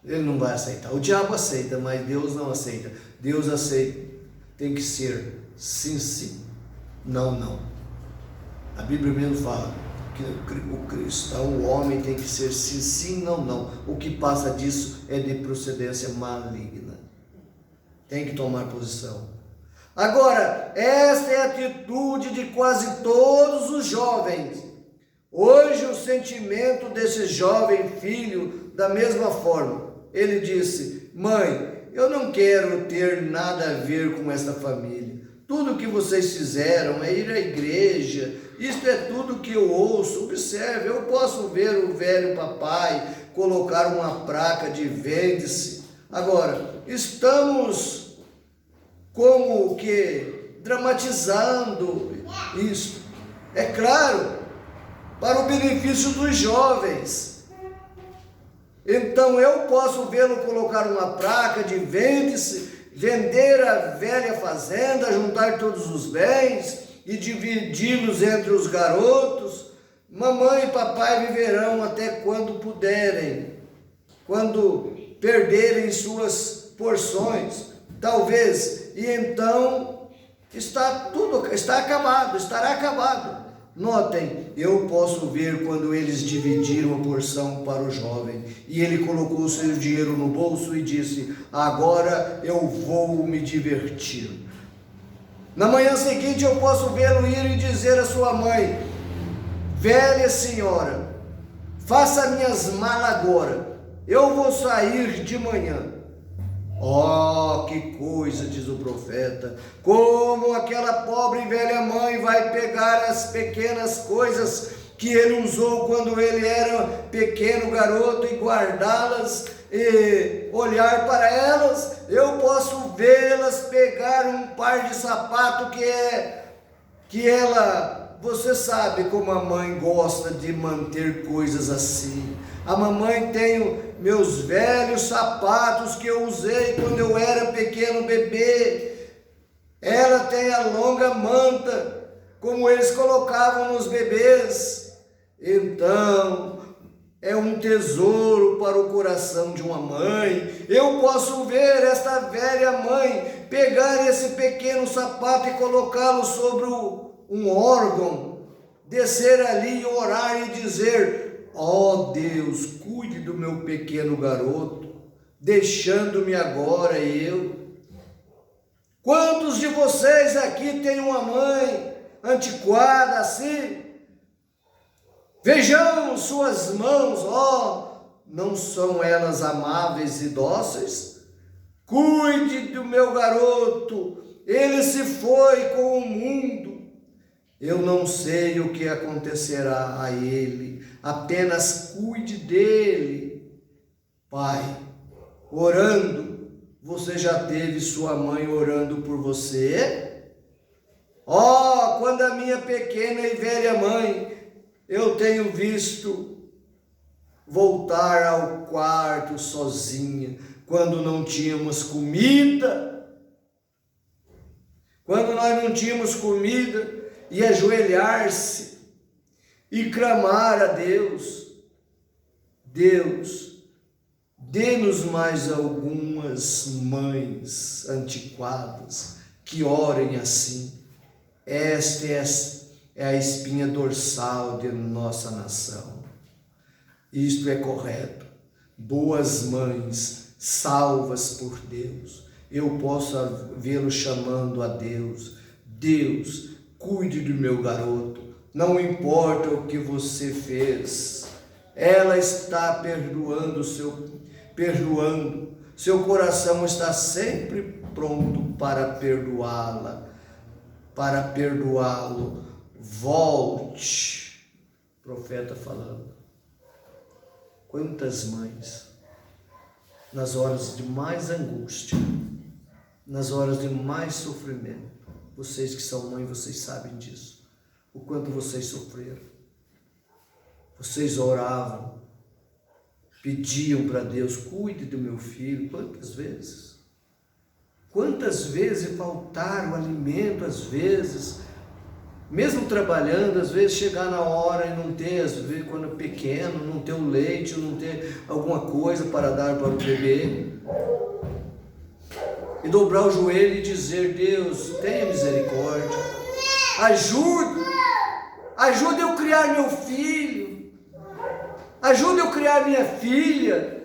Speaker 2: Ele não vai aceitar. O diabo aceita, mas Deus não aceita. Deus aceita. Tem que ser sim, sim. Não, não. A Bíblia mesmo fala que o cristão, o homem tem que ser sim, sim, não, não. O que passa disso é de procedência maligna. Tem que tomar posição. Agora, esta é a atitude de quase todos os jovens. Hoje o sentimento desse jovem filho, da mesma forma, ele disse: mãe, eu não quero ter nada a ver com esta família. Tudo que vocês fizeram é ir à igreja, isto é tudo que eu ouço. Observe, eu posso ver o velho papai colocar uma placa de vende-se. Agora, estamos como que dramatizando isso. É claro, para o benefício dos jovens. Então eu posso vê-lo colocar uma placa de vende-se, vender a velha fazenda, juntar todos os bens e dividi-los entre os garotos. Mamãe e papai viverão até quando puderem, quando perderem suas porções, talvez, e então estará acabado. Notem, eu posso ver quando eles dividiram a porção para o jovem, e ele colocou o seu dinheiro no bolso e disse: agora eu vou me divertir. Na manhã seguinte eu posso vê-lo ir e dizer à sua mãe: velha senhora, faça minhas malas agora, eu vou sair de manhã. Oh, que coisa, diz o profeta, como aquela pobre velha mãe vai pegar as pequenas coisas que ele usou quando ele era pequeno garoto e guardá-las e olhar para elas. Eu posso vê-las pegar um par de sapato que ela, você sabe como a mãe gosta de manter coisas assim. A mamãe tem meus velhos sapatos que eu usei quando eu era pequeno bebê. Ela tem a longa manta, como eles colocavam nos bebês. Então, é um tesouro para o coração de uma mãe. Eu posso ver esta velha mãe pegar esse pequeno sapato e colocá-lo sobre um órgão, descer ali e orar e dizer: ó Deus, cuide do meu pequeno garoto, deixando-me agora eu. Quantos de vocês aqui têm uma mãe antiquada assim. Vejamos suas mãos, não são elas amáveis e dóceis? Cuide do meu garoto, ele se foi com o mundo. Eu não sei o que acontecerá a ele, apenas cuide dele. Pai, orando, você já teve sua mãe orando por você? Quando a minha pequena e velha mãe eu tenho visto voltar ao quarto sozinha, quando não tínhamos comida, quando nós não tínhamos comida, e ajoelhar-se e clamar a Deus: Deus, dê-nos mais algumas mães antiquadas que orem assim. Esta é a espinha dorsal de nossa nação. Isto é correto. Boas mães, salvas por Deus. Eu posso vê-lo chamando a Deus: Deus, cuide do meu garoto, não importa o que você fez. Ela está perdoando, seu coração está sempre pronto para perdoá-la, para perdoá-lo. Volte, profeta falando. Quantas mães, nas horas de mais angústia, nas horas de mais sofrimento, vocês que são mãe, vocês sabem disso, o quanto vocês sofreram. Vocês oravam, pediam para Deus: cuide do meu filho. Quantas vezes? Quantas vezes faltaram alimento, às vezes, mesmo trabalhando, às vezes chegar na hora e não ter, às vezes quando é pequeno, não ter o leite, não ter alguma coisa para dar para o bebê. E dobrar o joelho e dizer: Deus, tenha misericórdia, ajude eu a criar meu filho, ajude eu a criar minha filha.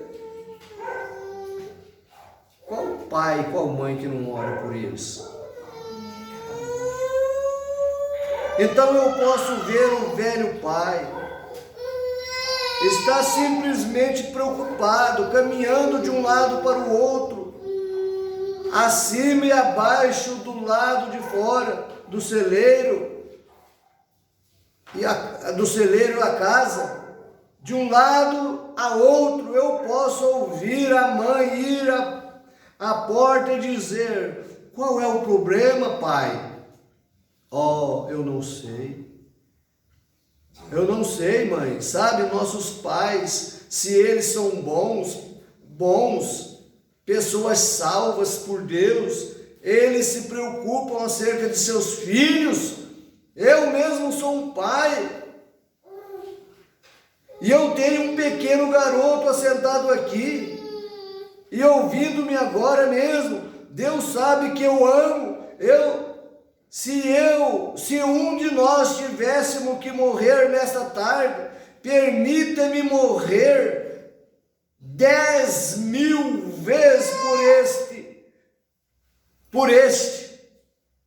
Speaker 2: Qual pai, qual mãe que não ora por eles? Então eu posso ver um velho pai, está simplesmente preocupado, caminhando de um lado para o outro, acima e abaixo, do lado de fora do celeiro, do celeiro à casa, de um lado a outro. Eu posso ouvir a mãe ir à porta e dizer: qual é o problema, pai? Eu não sei. Eu não sei, mãe. Sabe, nossos pais, se eles são bons, pessoas salvas por Deus, eles se preocupam acerca de seus filhos. Eu mesmo sou um pai, e eu tenho um pequeno garoto assentado aqui, e ouvindo-me agora mesmo. Deus sabe que eu amo. Se um de nós tivéssemos que morrer nesta tarde, permita-me morrer 10.000 vezes por este.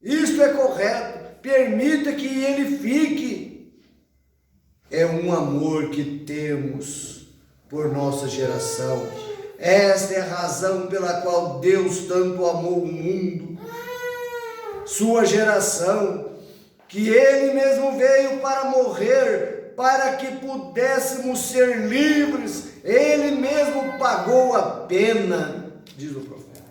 Speaker 2: Isto é correto. Permita que ele fique. É um amor que temos por nossa geração. Esta é a razão pela qual Deus tanto amou o mundo, sua geração, que Ele mesmo veio para morrer, para que pudéssemos ser livres. Ele mesmo pagou a pena, diz o profeta.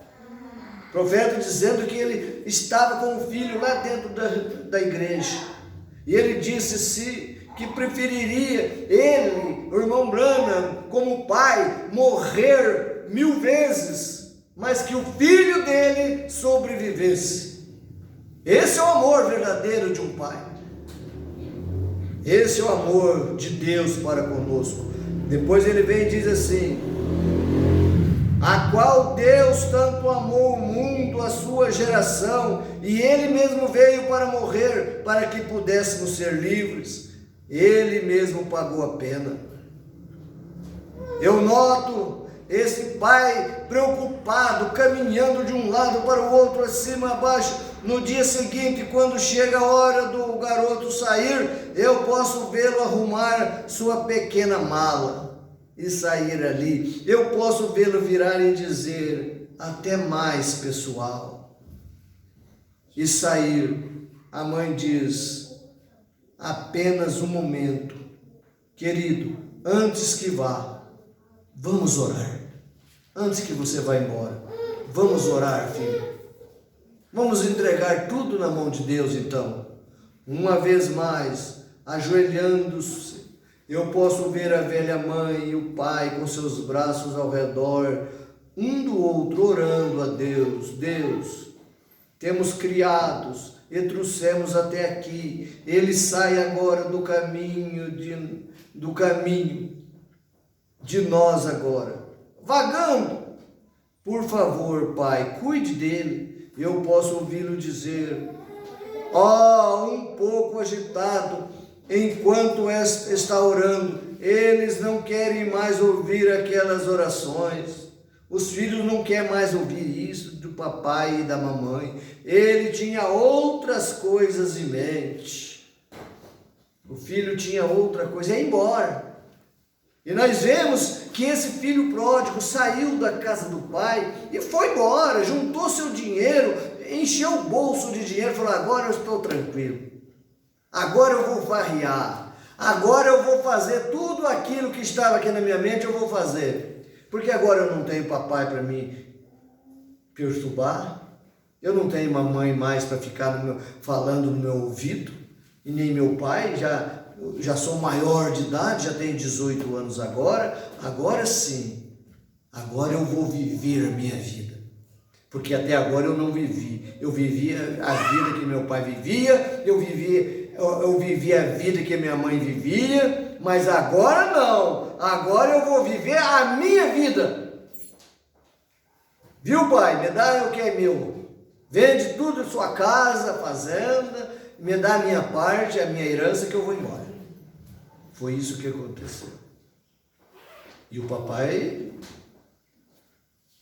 Speaker 2: O profeta dizendo que ele estava com o filho lá dentro da igreja, e ele disse que preferiria ele, o irmão Branham, como pai, morrer 1000 vezes, mas que o filho dele sobrevivesse. Esse é o amor verdadeiro de um pai. Esse é o amor de Deus para conosco. Depois ele vem e diz assim: a qual Deus tanto amou o mundo, a sua geração, e Ele mesmo veio para morrer, para que pudéssemos ser livres. Ele mesmo pagou a pena. Eu noto esse pai preocupado, caminhando de um lado para o outro, acima, abaixo, no dia seguinte, quando chega a hora do garoto sair, eu posso vê-lo arrumar sua pequena mala e sair ali. Eu posso vê-lo virar e dizer: até mais, pessoal, e sair. A mãe diz: apenas um momento, querido, antes que vá, vamos orar. Antes que você vá embora, vamos orar, filho. Vamos entregar tudo na mão de Deus, então. Uma vez mais, ajoelhando-se, eu posso ver a velha mãe e o pai com seus braços ao redor, um do outro, orando a Deus. Deus, temos criados e trouxemos até aqui. Ele sai agora do caminho de nós agora, vagando. Por favor, Pai, cuide dele. Eu posso ouvi-lo dizer, um pouco agitado, enquanto está orando. Eles não querem mais ouvir aquelas orações. Os filhos não querem mais ouvir isso do papai e da mamãe. Ele tinha outras coisas em mente. O filho tinha outra coisa, ia embora. E nós vemos que esse filho pródigo saiu da casa do pai e foi embora, juntou seu dinheiro, encheu o bolso de dinheiro e falou: agora eu estou tranquilo, agora eu vou farrear, agora eu vou fazer tudo aquilo que estava aqui na minha mente, eu vou fazer, porque agora eu não tenho papai para me perturbar, eu não tenho mamãe mais para ficar falando no meu ouvido, e nem meu pai, já sou maior de idade, já tenho 18 anos agora sim, agora eu vou viver a minha vida, porque até agora eu não vivi, eu vivia a vida que meu pai vivia, eu vivi a vida que minha mãe vivia, mas agora não, agora eu vou viver a minha vida. Viu, pai? Me dá o que é meu, vende tudo, sua casa, fazenda, me dá a minha parte, a minha herança, que eu vou embora. Foi isso que aconteceu. E o papai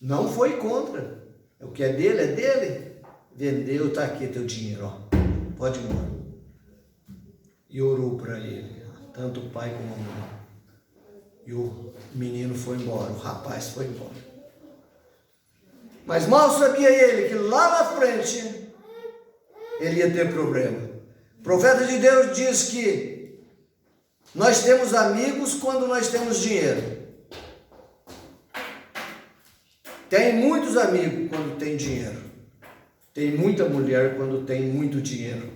Speaker 2: não foi contra. O que é dele. Vendeu, está aqui teu dinheiro, ó. Pode ir embora. E orou para ele, tanto o pai como a mãe. E o menino foi embora, o rapaz foi embora. Mas mal sabia ele que lá na frente ele ia ter problema. O profeta de Deus diz que nós temos amigos quando nós temos dinheiro. Tem muitos amigos quando tem dinheiro. Tem muita mulher quando tem muito dinheiro.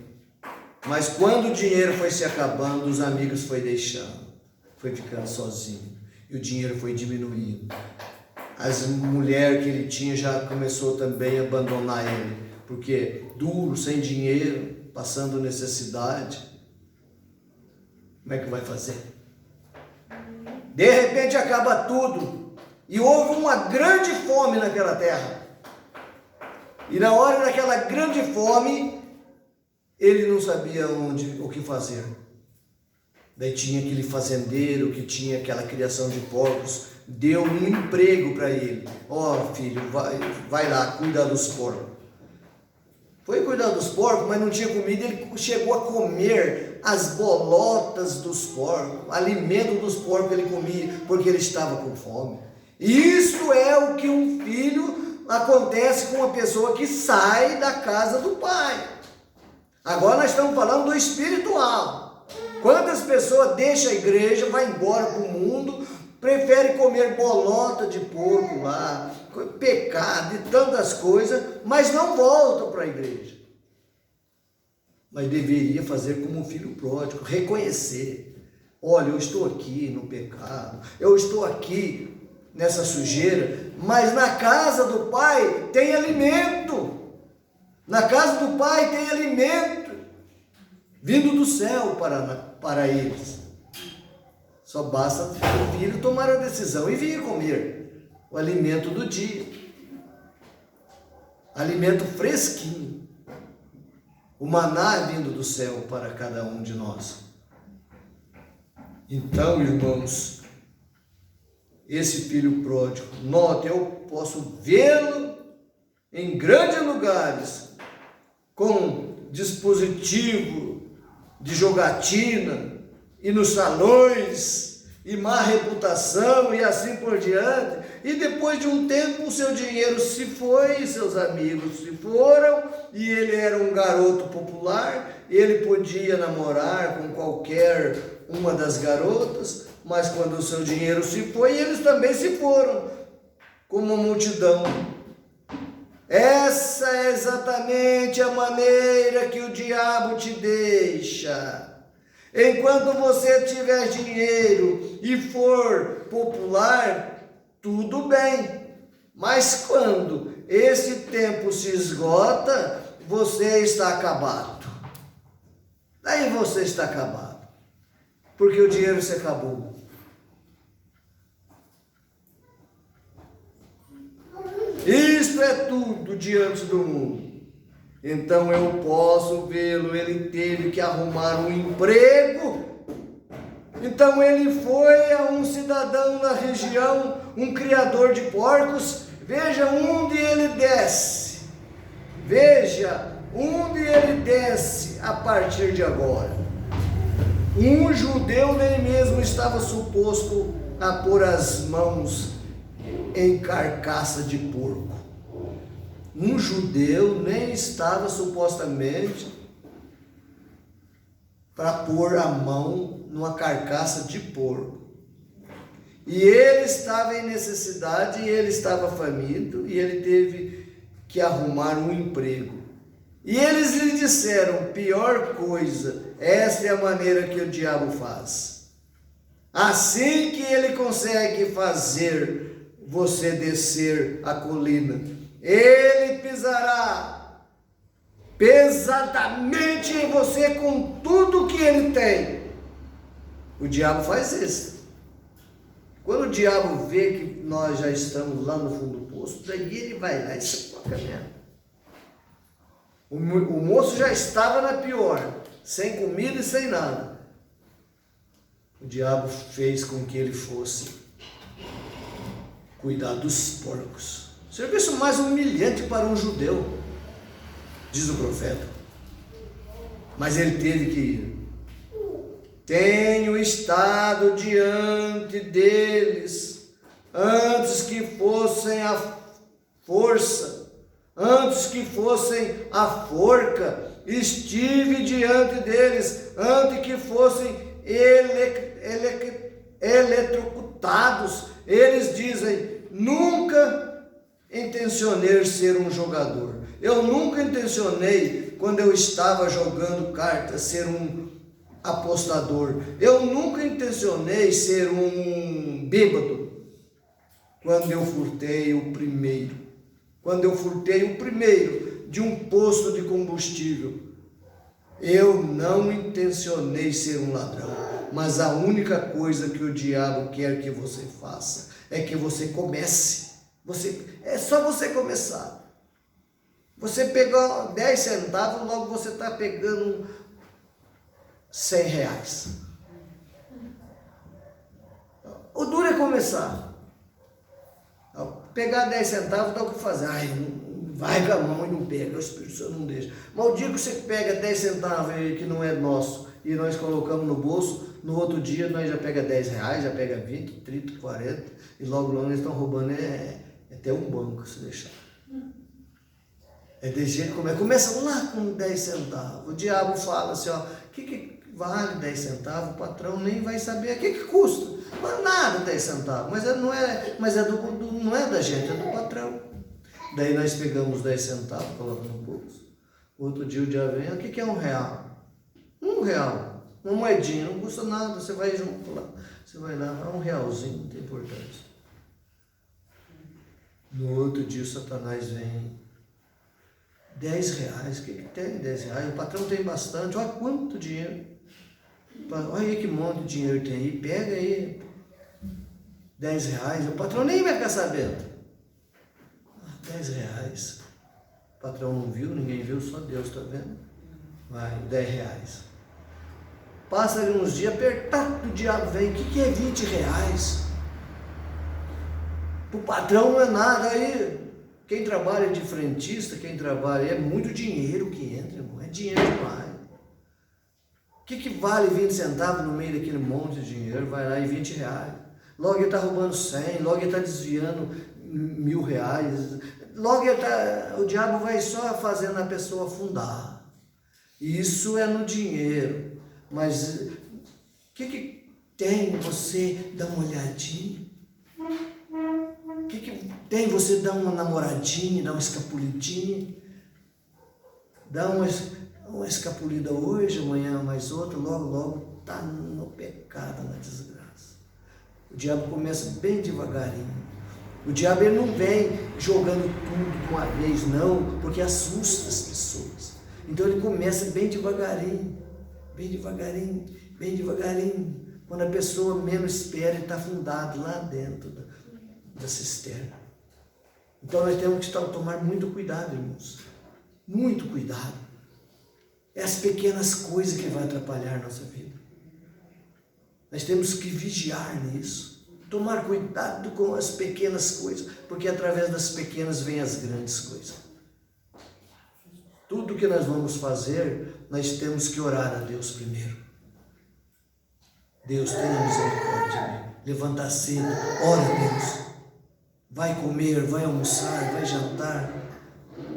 Speaker 2: Mas quando o dinheiro foi se acabando, os amigos foi deixando. Foi ficando sozinho. E o dinheiro foi diminuindo. As mulheres que ele tinha já começou também a abandonar ele. Porque duro, sem dinheiro, passando necessidade. Como é que vai fazer? De repente acaba tudo. E houve uma grande fome naquela terra. E na hora daquela grande fome, ele não sabia o que fazer. Daí tinha aquele fazendeiro que tinha aquela criação de porcos, deu um emprego para ele. Filho, vai lá, cuida dos porcos. Foi cuidar dos porcos, mas não tinha comida, ele chegou a comer as bolotas dos porcos, alimento dos porcos ele comia, porque ele estava com fome. Isso é o que um filho acontece com uma pessoa que sai da casa do pai. Agora nós estamos falando do espiritual. Quantas pessoas deixam a igreja, vai embora para o mundo, prefere comer bolota de porco lá, pecado e tantas coisas, mas não voltam para a igreja. Mas deveria fazer como um filho pródigo, reconhecer: olha, eu estou aqui no pecado, eu estou aqui nessa sujeira, mas na casa do pai tem alimento. Na casa do pai tem alimento vindo do céu para eles. Só basta o filho tomar a decisão e vir comer o alimento do dia. Alimento fresquinho. O maná vindo do céu para cada um de nós. Então, irmãos, esse filho pródigo, note, eu posso vê-lo em grandes lugares, com dispositivo de jogatina e nos salões e má reputação e assim por diante. E depois de um tempo o seu dinheiro se foi, seus amigos se foram, e ele era um garoto popular, ele podia namorar com qualquer uma das garotas, mas quando o seu dinheiro se foi, eles também se foram, como uma multidão. Essa é exatamente a maneira que o diabo te deixa. Enquanto você tiver dinheiro e for popular, tudo bem. Mas quando esse tempo se esgota, você está acabado. Daí você está acabado. Porque o dinheiro se acabou. Isto é tudo diante do mundo. Então eu posso vê-lo, ele teve que arrumar um emprego. Então ele foi a um cidadão da região, um criador de porcos. Veja onde ele desce. Veja onde ele desce a partir de agora. Um judeu nem mesmo estava suposto a pôr as mãos em carcaça de porco. Um judeu nem estava supostamente para pôr a mão numa carcaça de porco. E ele estava em necessidade, e ele estava faminto, e ele teve que arrumar um emprego. E eles lhe disseram: pior coisa, esta é a maneira que o diabo faz. Assim que ele consegue fazer você descer a colina, ele pisará pesadamente em você com tudo que ele tem. O diabo faz isso. Quando o diabo vê que nós já estamos lá no fundo do poço, daí ele vai lá e sacoca mesmo. O moço já estava na pior, sem comida e sem nada. O diabo fez com que ele fosse cuidar dos porcos. Serviço mais humilhante para um judeu, diz o profeta. Mas ele teve que ir. Tenho estado diante deles antes que fossem a força, antes que fossem a forca, estive diante deles antes que fossem eletrocutados. Eles dizem: nunca intencionei ser um jogador. Eu nunca intencionei, quando eu estava jogando cartas, ser um apostador. Eu nunca intencionei ser um bêbado. Quando eu furtei o primeiro. Quando eu furtei o primeiro de um posto de combustível. Eu não intencionei ser um ladrão. Mas a única coisa que o diabo quer que você faça é que você comece. É só você começar. Você pegou 10 centavos, logo você está pegando 100 reais. O duro é começar. Pegar 10 centavos dá o que fazer. Ai, vai com a mão e não pega, o Espírito Santo não deixa. Mas o dia que você pega 10 centavos que não é nosso e nós colocamos no bolso, no outro dia nós já pega 10 reais, já pega 20, 30, 40 e logo eles estão roubando até um banco se deixar. É desse jeito como é. Começa lá com 10 centavos. O diabo fala assim, ó, o que vale 10 centavos? O patrão nem vai saber o que custa. Mas nada 10 centavos. Não é da gente, é do patrão. Daí nós pegamos 10 centavos, colocamos no bolso. Outro dia o diabo vem, o que é R$1? R$1. Uma moedinha, não custa nada. Você vai junto lá. Você vai lá, R$1, não tem importância. No outro dia o Satanás vem. 10 reais, o que tem 10 reais? O patrão tem bastante, olha quanto dinheiro. Olha aí que monte de dinheiro tem aí, pega aí 10 reais, o patrão nem vai ficar sabendo. 10 reais. O patrão não viu, ninguém viu, só Deus está vendo. Vai, 10 reais. Passa ali uns dias, apertado, o diabo vem, o que é 20 reais? O patrão não é nada aí. Quem trabalha de frentista, quem trabalha, é muito dinheiro que entra, irmão. É dinheiro demais. O que vale 20 centavos no meio daquele monte de dinheiro? Vai lá e R$20. Logo ele está roubando 100, logo ele está desviando R$1.000. Logo o diabo vai só fazendo a pessoa afundar. Isso é no dinheiro. Mas o que tem você dar uma olhadinha? O que tem você dar uma namoradinha, dar uma escapulidinha? Dá uma escapulida hoje, amanhã mais outra, logo está no pecado, na desgraça. O diabo começa bem devagarinho. O diabo ele não vem jogando tudo de uma vez, não, porque assusta as pessoas. Então ele começa bem devagarinho, bem devagarinho, bem devagarinho. Quando a pessoa menos espera, ele está afundado lá dentro da cisterna. Então nós temos que tomar muito cuidado, irmãos. Muito cuidado. É as pequenas coisas que vão atrapalhar a nossa vida. Nós temos que vigiar nisso. Tomar cuidado com as pequenas coisas, porque através das pequenas vêm as grandes coisas. Tudo que nós vamos fazer, nós temos que orar a Deus primeiro. Deus, tenha misericórdia de mim. Levantar cedo, ora a Deus. Vai comer, vai almoçar, vai jantar.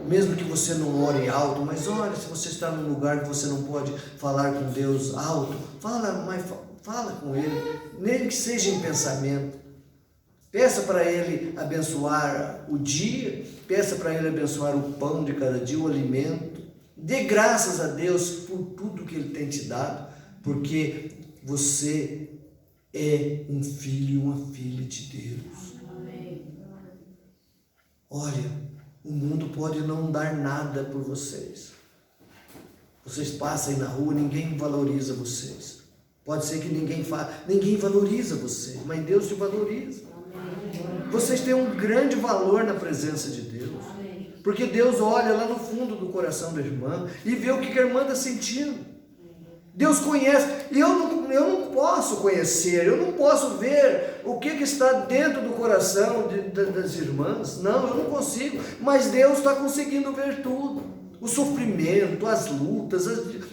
Speaker 2: Mesmo que você não ore alto, mas ore. Se você está num lugar que você não pode falar com Deus alto, fala com Ele, nem que seja em pensamento. Peça para Ele abençoar o dia, peça para Ele abençoar o pão de cada dia, o alimento. Dê graças a Deus por tudo que Ele tem te dado, porque você é um filho, uma filha de Deus. Olha, o mundo pode não dar nada por vocês. Vocês passem na rua, ninguém valoriza vocês. Pode ser que ninguém valoriza vocês, mas Deus te valoriza. Vocês têm um grande valor na presença de Deus. Porque Deus olha lá no fundo do coração da irmã e vê o que a irmã está sentindo. Deus conhece, e eu não posso conhecer, eu não posso ver o que está dentro do coração das irmãs. Não, eu não consigo, mas Deus está conseguindo ver tudo. O sofrimento, as lutas,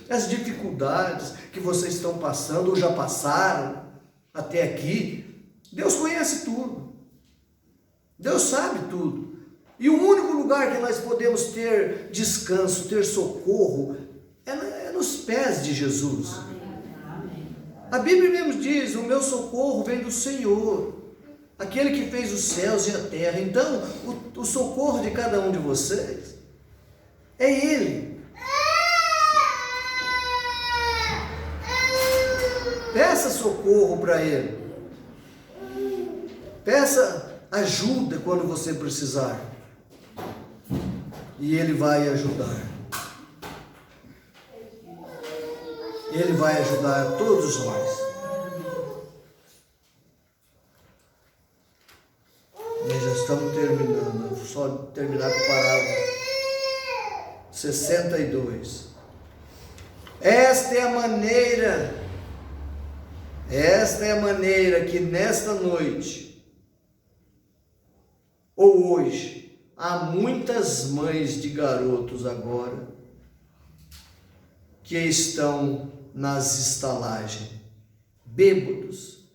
Speaker 2: as dificuldades que vocês estão passando ou já passaram até aqui. Deus conhece tudo. Deus sabe tudo. E o único lugar que nós podemos ter descanso, ter socorro, é nos pés de Jesus. A Bíblia mesmo diz: o meu socorro vem do Senhor, aquele que fez os céus e a terra. Então, o socorro de cada um de vocês é Ele. Peça socorro para Ele. Peça ajuda quando você precisar. E Ele vai ajudar. Ele vai ajudar todos nós. Nós já estamos terminando. Só terminar com o parágrafo 62. Esta é a maneira que nesta noite, ou hoje, há muitas mães de garotos agora que estão nas estalagens, bêbados,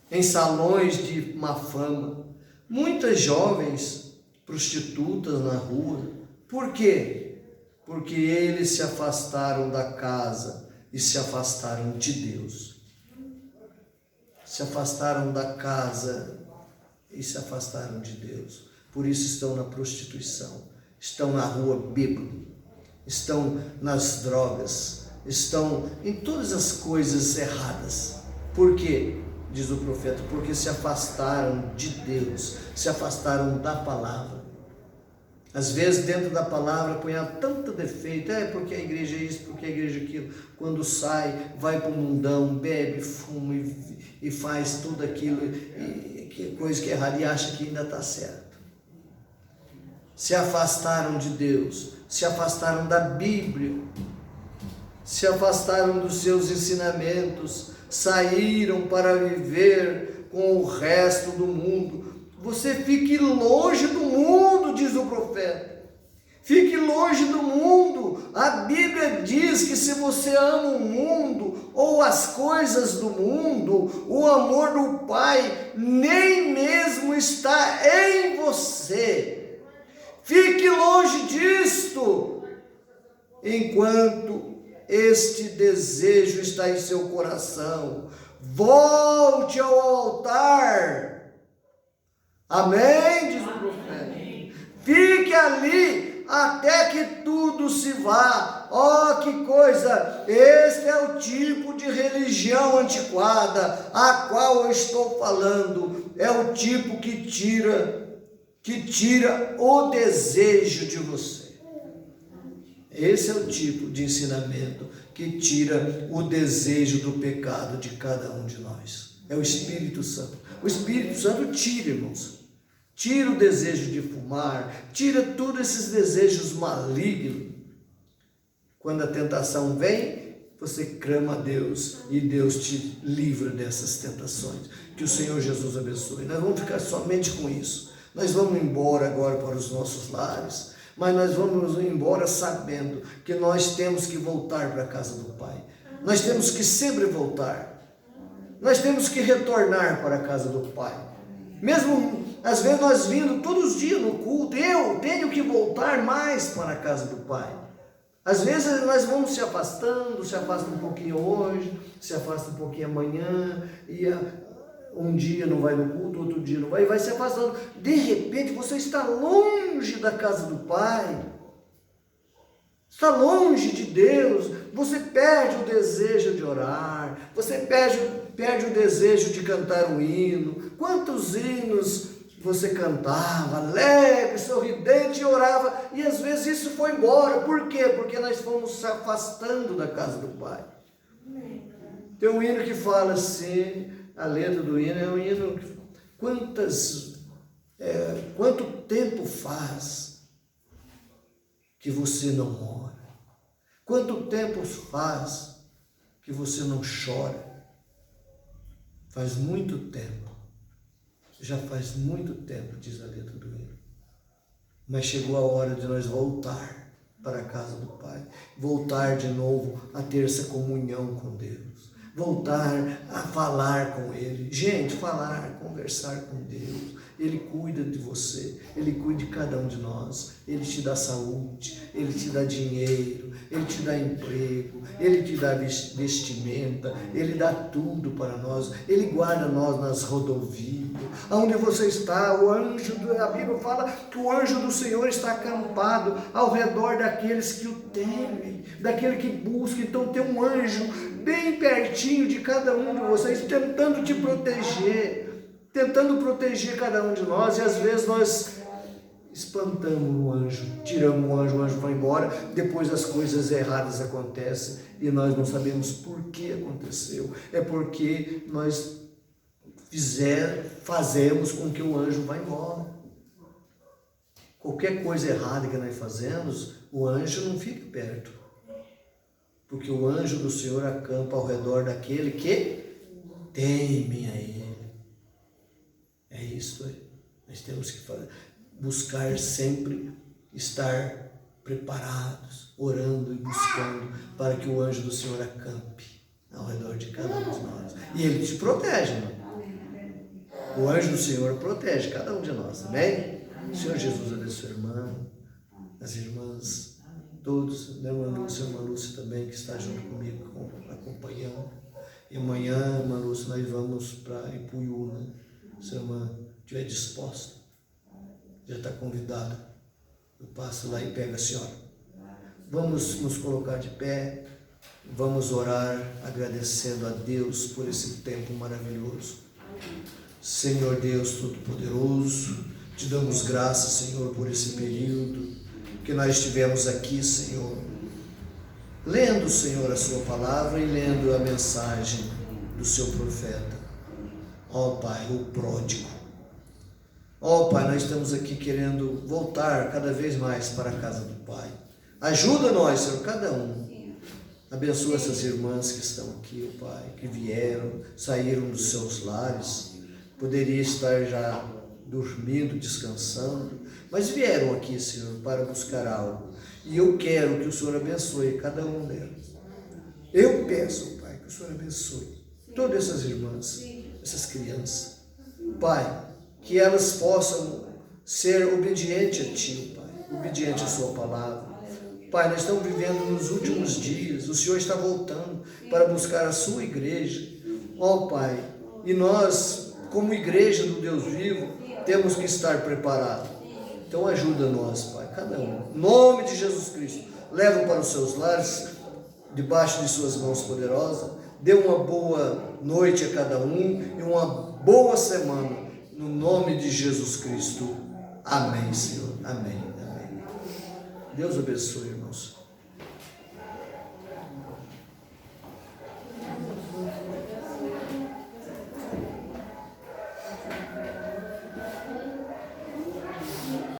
Speaker 2: em salões de má fama, muitas jovens prostitutas na rua. Por quê? Porque eles se afastaram da casa e se afastaram de Deus. Se afastaram da casa e se afastaram de Deus. Por isso estão na prostituição, estão na rua bêbados, estão nas drogas, estão em todas as coisas erradas. Por quê? Diz o profeta: porque se afastaram de Deus, se afastaram da palavra. Às vezes dentro da palavra põe tanto defeito, porque a igreja é isso, porque a igreja é aquilo. Quando sai, vai para o mundão, bebe, fuma e faz tudo aquilo, coisa que é errada, e acha que ainda está certo. Se afastaram de Deus, se afastaram da Bíblia, se afastaram dos seus ensinamentos, saíram para viver com o resto do mundo, você fique longe do mundo, diz o profeta. Fique longe do mundo. A Bíblia diz que se você ama o mundo ou as coisas do mundo, o amor do Pai nem mesmo está em você. Fique longe disto, enquanto este desejo está em seu coração. Volte ao altar. Amém, diz o profeta. Fique ali até que tudo se vá. Oh, que coisa! Este é o tipo de religião antiquada a qual eu estou falando. É o tipo que tira o desejo de você. Esse é o tipo de ensinamento que tira o desejo do pecado de cada um de nós. É o Espírito Santo. O Espírito Santo tira, irmãos. Tira o desejo de fumar, tira todos esses desejos malignos. Quando a tentação vem, você clama a Deus e Deus te livra dessas tentações. Que o Senhor Jesus abençoe. Nós vamos ficar somente com isso. Nós vamos embora agora para os nossos lares, mas nós vamos embora sabendo que nós temos que voltar para a casa do Pai. Nós temos que sempre voltar. Nós temos que retornar para a casa do Pai. Mesmo às vezes nós vindo todos os dias no culto, eu tenho que voltar mais para a casa do Pai. Às vezes nós vamos se afastando, se afasta um pouquinho hoje, se afasta um pouquinho amanhã, e um dia não vai no culto, outro dia não vai, e vai se afastando. De repente você está longe da casa do Pai, está longe de Deus, você perde o desejo de orar, você perde o desejo de cantar um hino. Quantos hinos você cantava, alegre, sorridente, e orava, e às vezes isso foi embora. Por quê? Porque nós fomos se afastando da casa do Pai. Tem um hino que fala assim, a letra do hino é um hino, quanto tempo faz que você não ora? Quanto tempo faz que você não chora? Faz muito tempo. Já faz muito tempo, diz a letra do hino. Mas chegou a hora de nós voltar para a casa do Pai. Voltar de novo a ter essa comunhão com Deus. Voltar a falar com Ele. Gente, falar, conversar com Deus. Ele cuida de você. Ele cuida de cada um de nós. Ele te dá saúde. Ele te dá dinheiro. Ele te dá emprego. Ele te dá vestimenta. Ele dá tudo para nós. Ele guarda nós nas rodovias. Aonde você está, a Bíblia fala que o anjo do Senhor está acampado ao redor daqueles que o temem, daquele que busca. Então tem um anjo bem pertinho de cada um de vocês, tentando te proteger, tentando proteger cada um de nós. E às vezes nós espantamos o anjo, tiramos o anjo vai embora, depois as coisas erradas acontecem e nós não sabemos por que aconteceu. É porque nós fazemos com que o anjo vá embora. Qualquer coisa errada que nós fazemos, o anjo não fica perto. Porque o anjo do Senhor acampa ao redor daquele que temem a Ele. É isso aí. Nós temos que buscar sempre estar preparados, orando e buscando para que o anjo do Senhor acampe ao redor de cada um de nós. E Ele te protege, irmão. O anjo do Senhor protege cada um de nós, amém? O Senhor Jesus abençoe a irmã, as irmãs, todos, né? A irmã Lúcia também, que está junto comigo, acompanhando. E amanhã, irmã Lúcia, nós vamos para Ipuiuna. Se a irmã estiver disposta, já está convidada. Eu passo lá e pego a senhora. Vamos nos colocar de pé, vamos orar agradecendo a Deus por esse tempo maravilhoso. Senhor Deus Todo-Poderoso, te damos graças, Senhor, por esse período que nós estivemos aqui, Senhor, lendo, Senhor, a sua palavra e lendo a mensagem do seu profeta. Ó Pai, o pródigo. Ó Pai, nós estamos aqui querendo voltar cada vez mais para a casa do Pai. Ajuda nós, Senhor, cada um. Abençoa essas irmãs que estão aqui, ó Pai, que vieram, saíram dos seus lares. Poderia estar já dormindo, descansando, mas vieram aqui, Senhor, para buscar algo. E eu quero que o Senhor abençoe cada um delas. Eu peço, Pai, que o Senhor abençoe todas essas irmãs, essas crianças. Pai, que elas possam ser obedientes a Ti, Pai, obedientes à Sua palavra. Pai, nós estamos vivendo nos últimos dias, o Senhor está voltando para buscar a Sua igreja. Ó Pai, e nós, como igreja do Deus vivo, temos que estar preparados. Então ajuda nós, Pai, cada um. Em nome de Jesus Cristo, leva para os seus lares, debaixo de suas mãos poderosas. Dê uma boa noite a cada um e uma boa semana. No nome de Jesus Cristo. Amém, Senhor. Amém. Amém. Deus abençoe.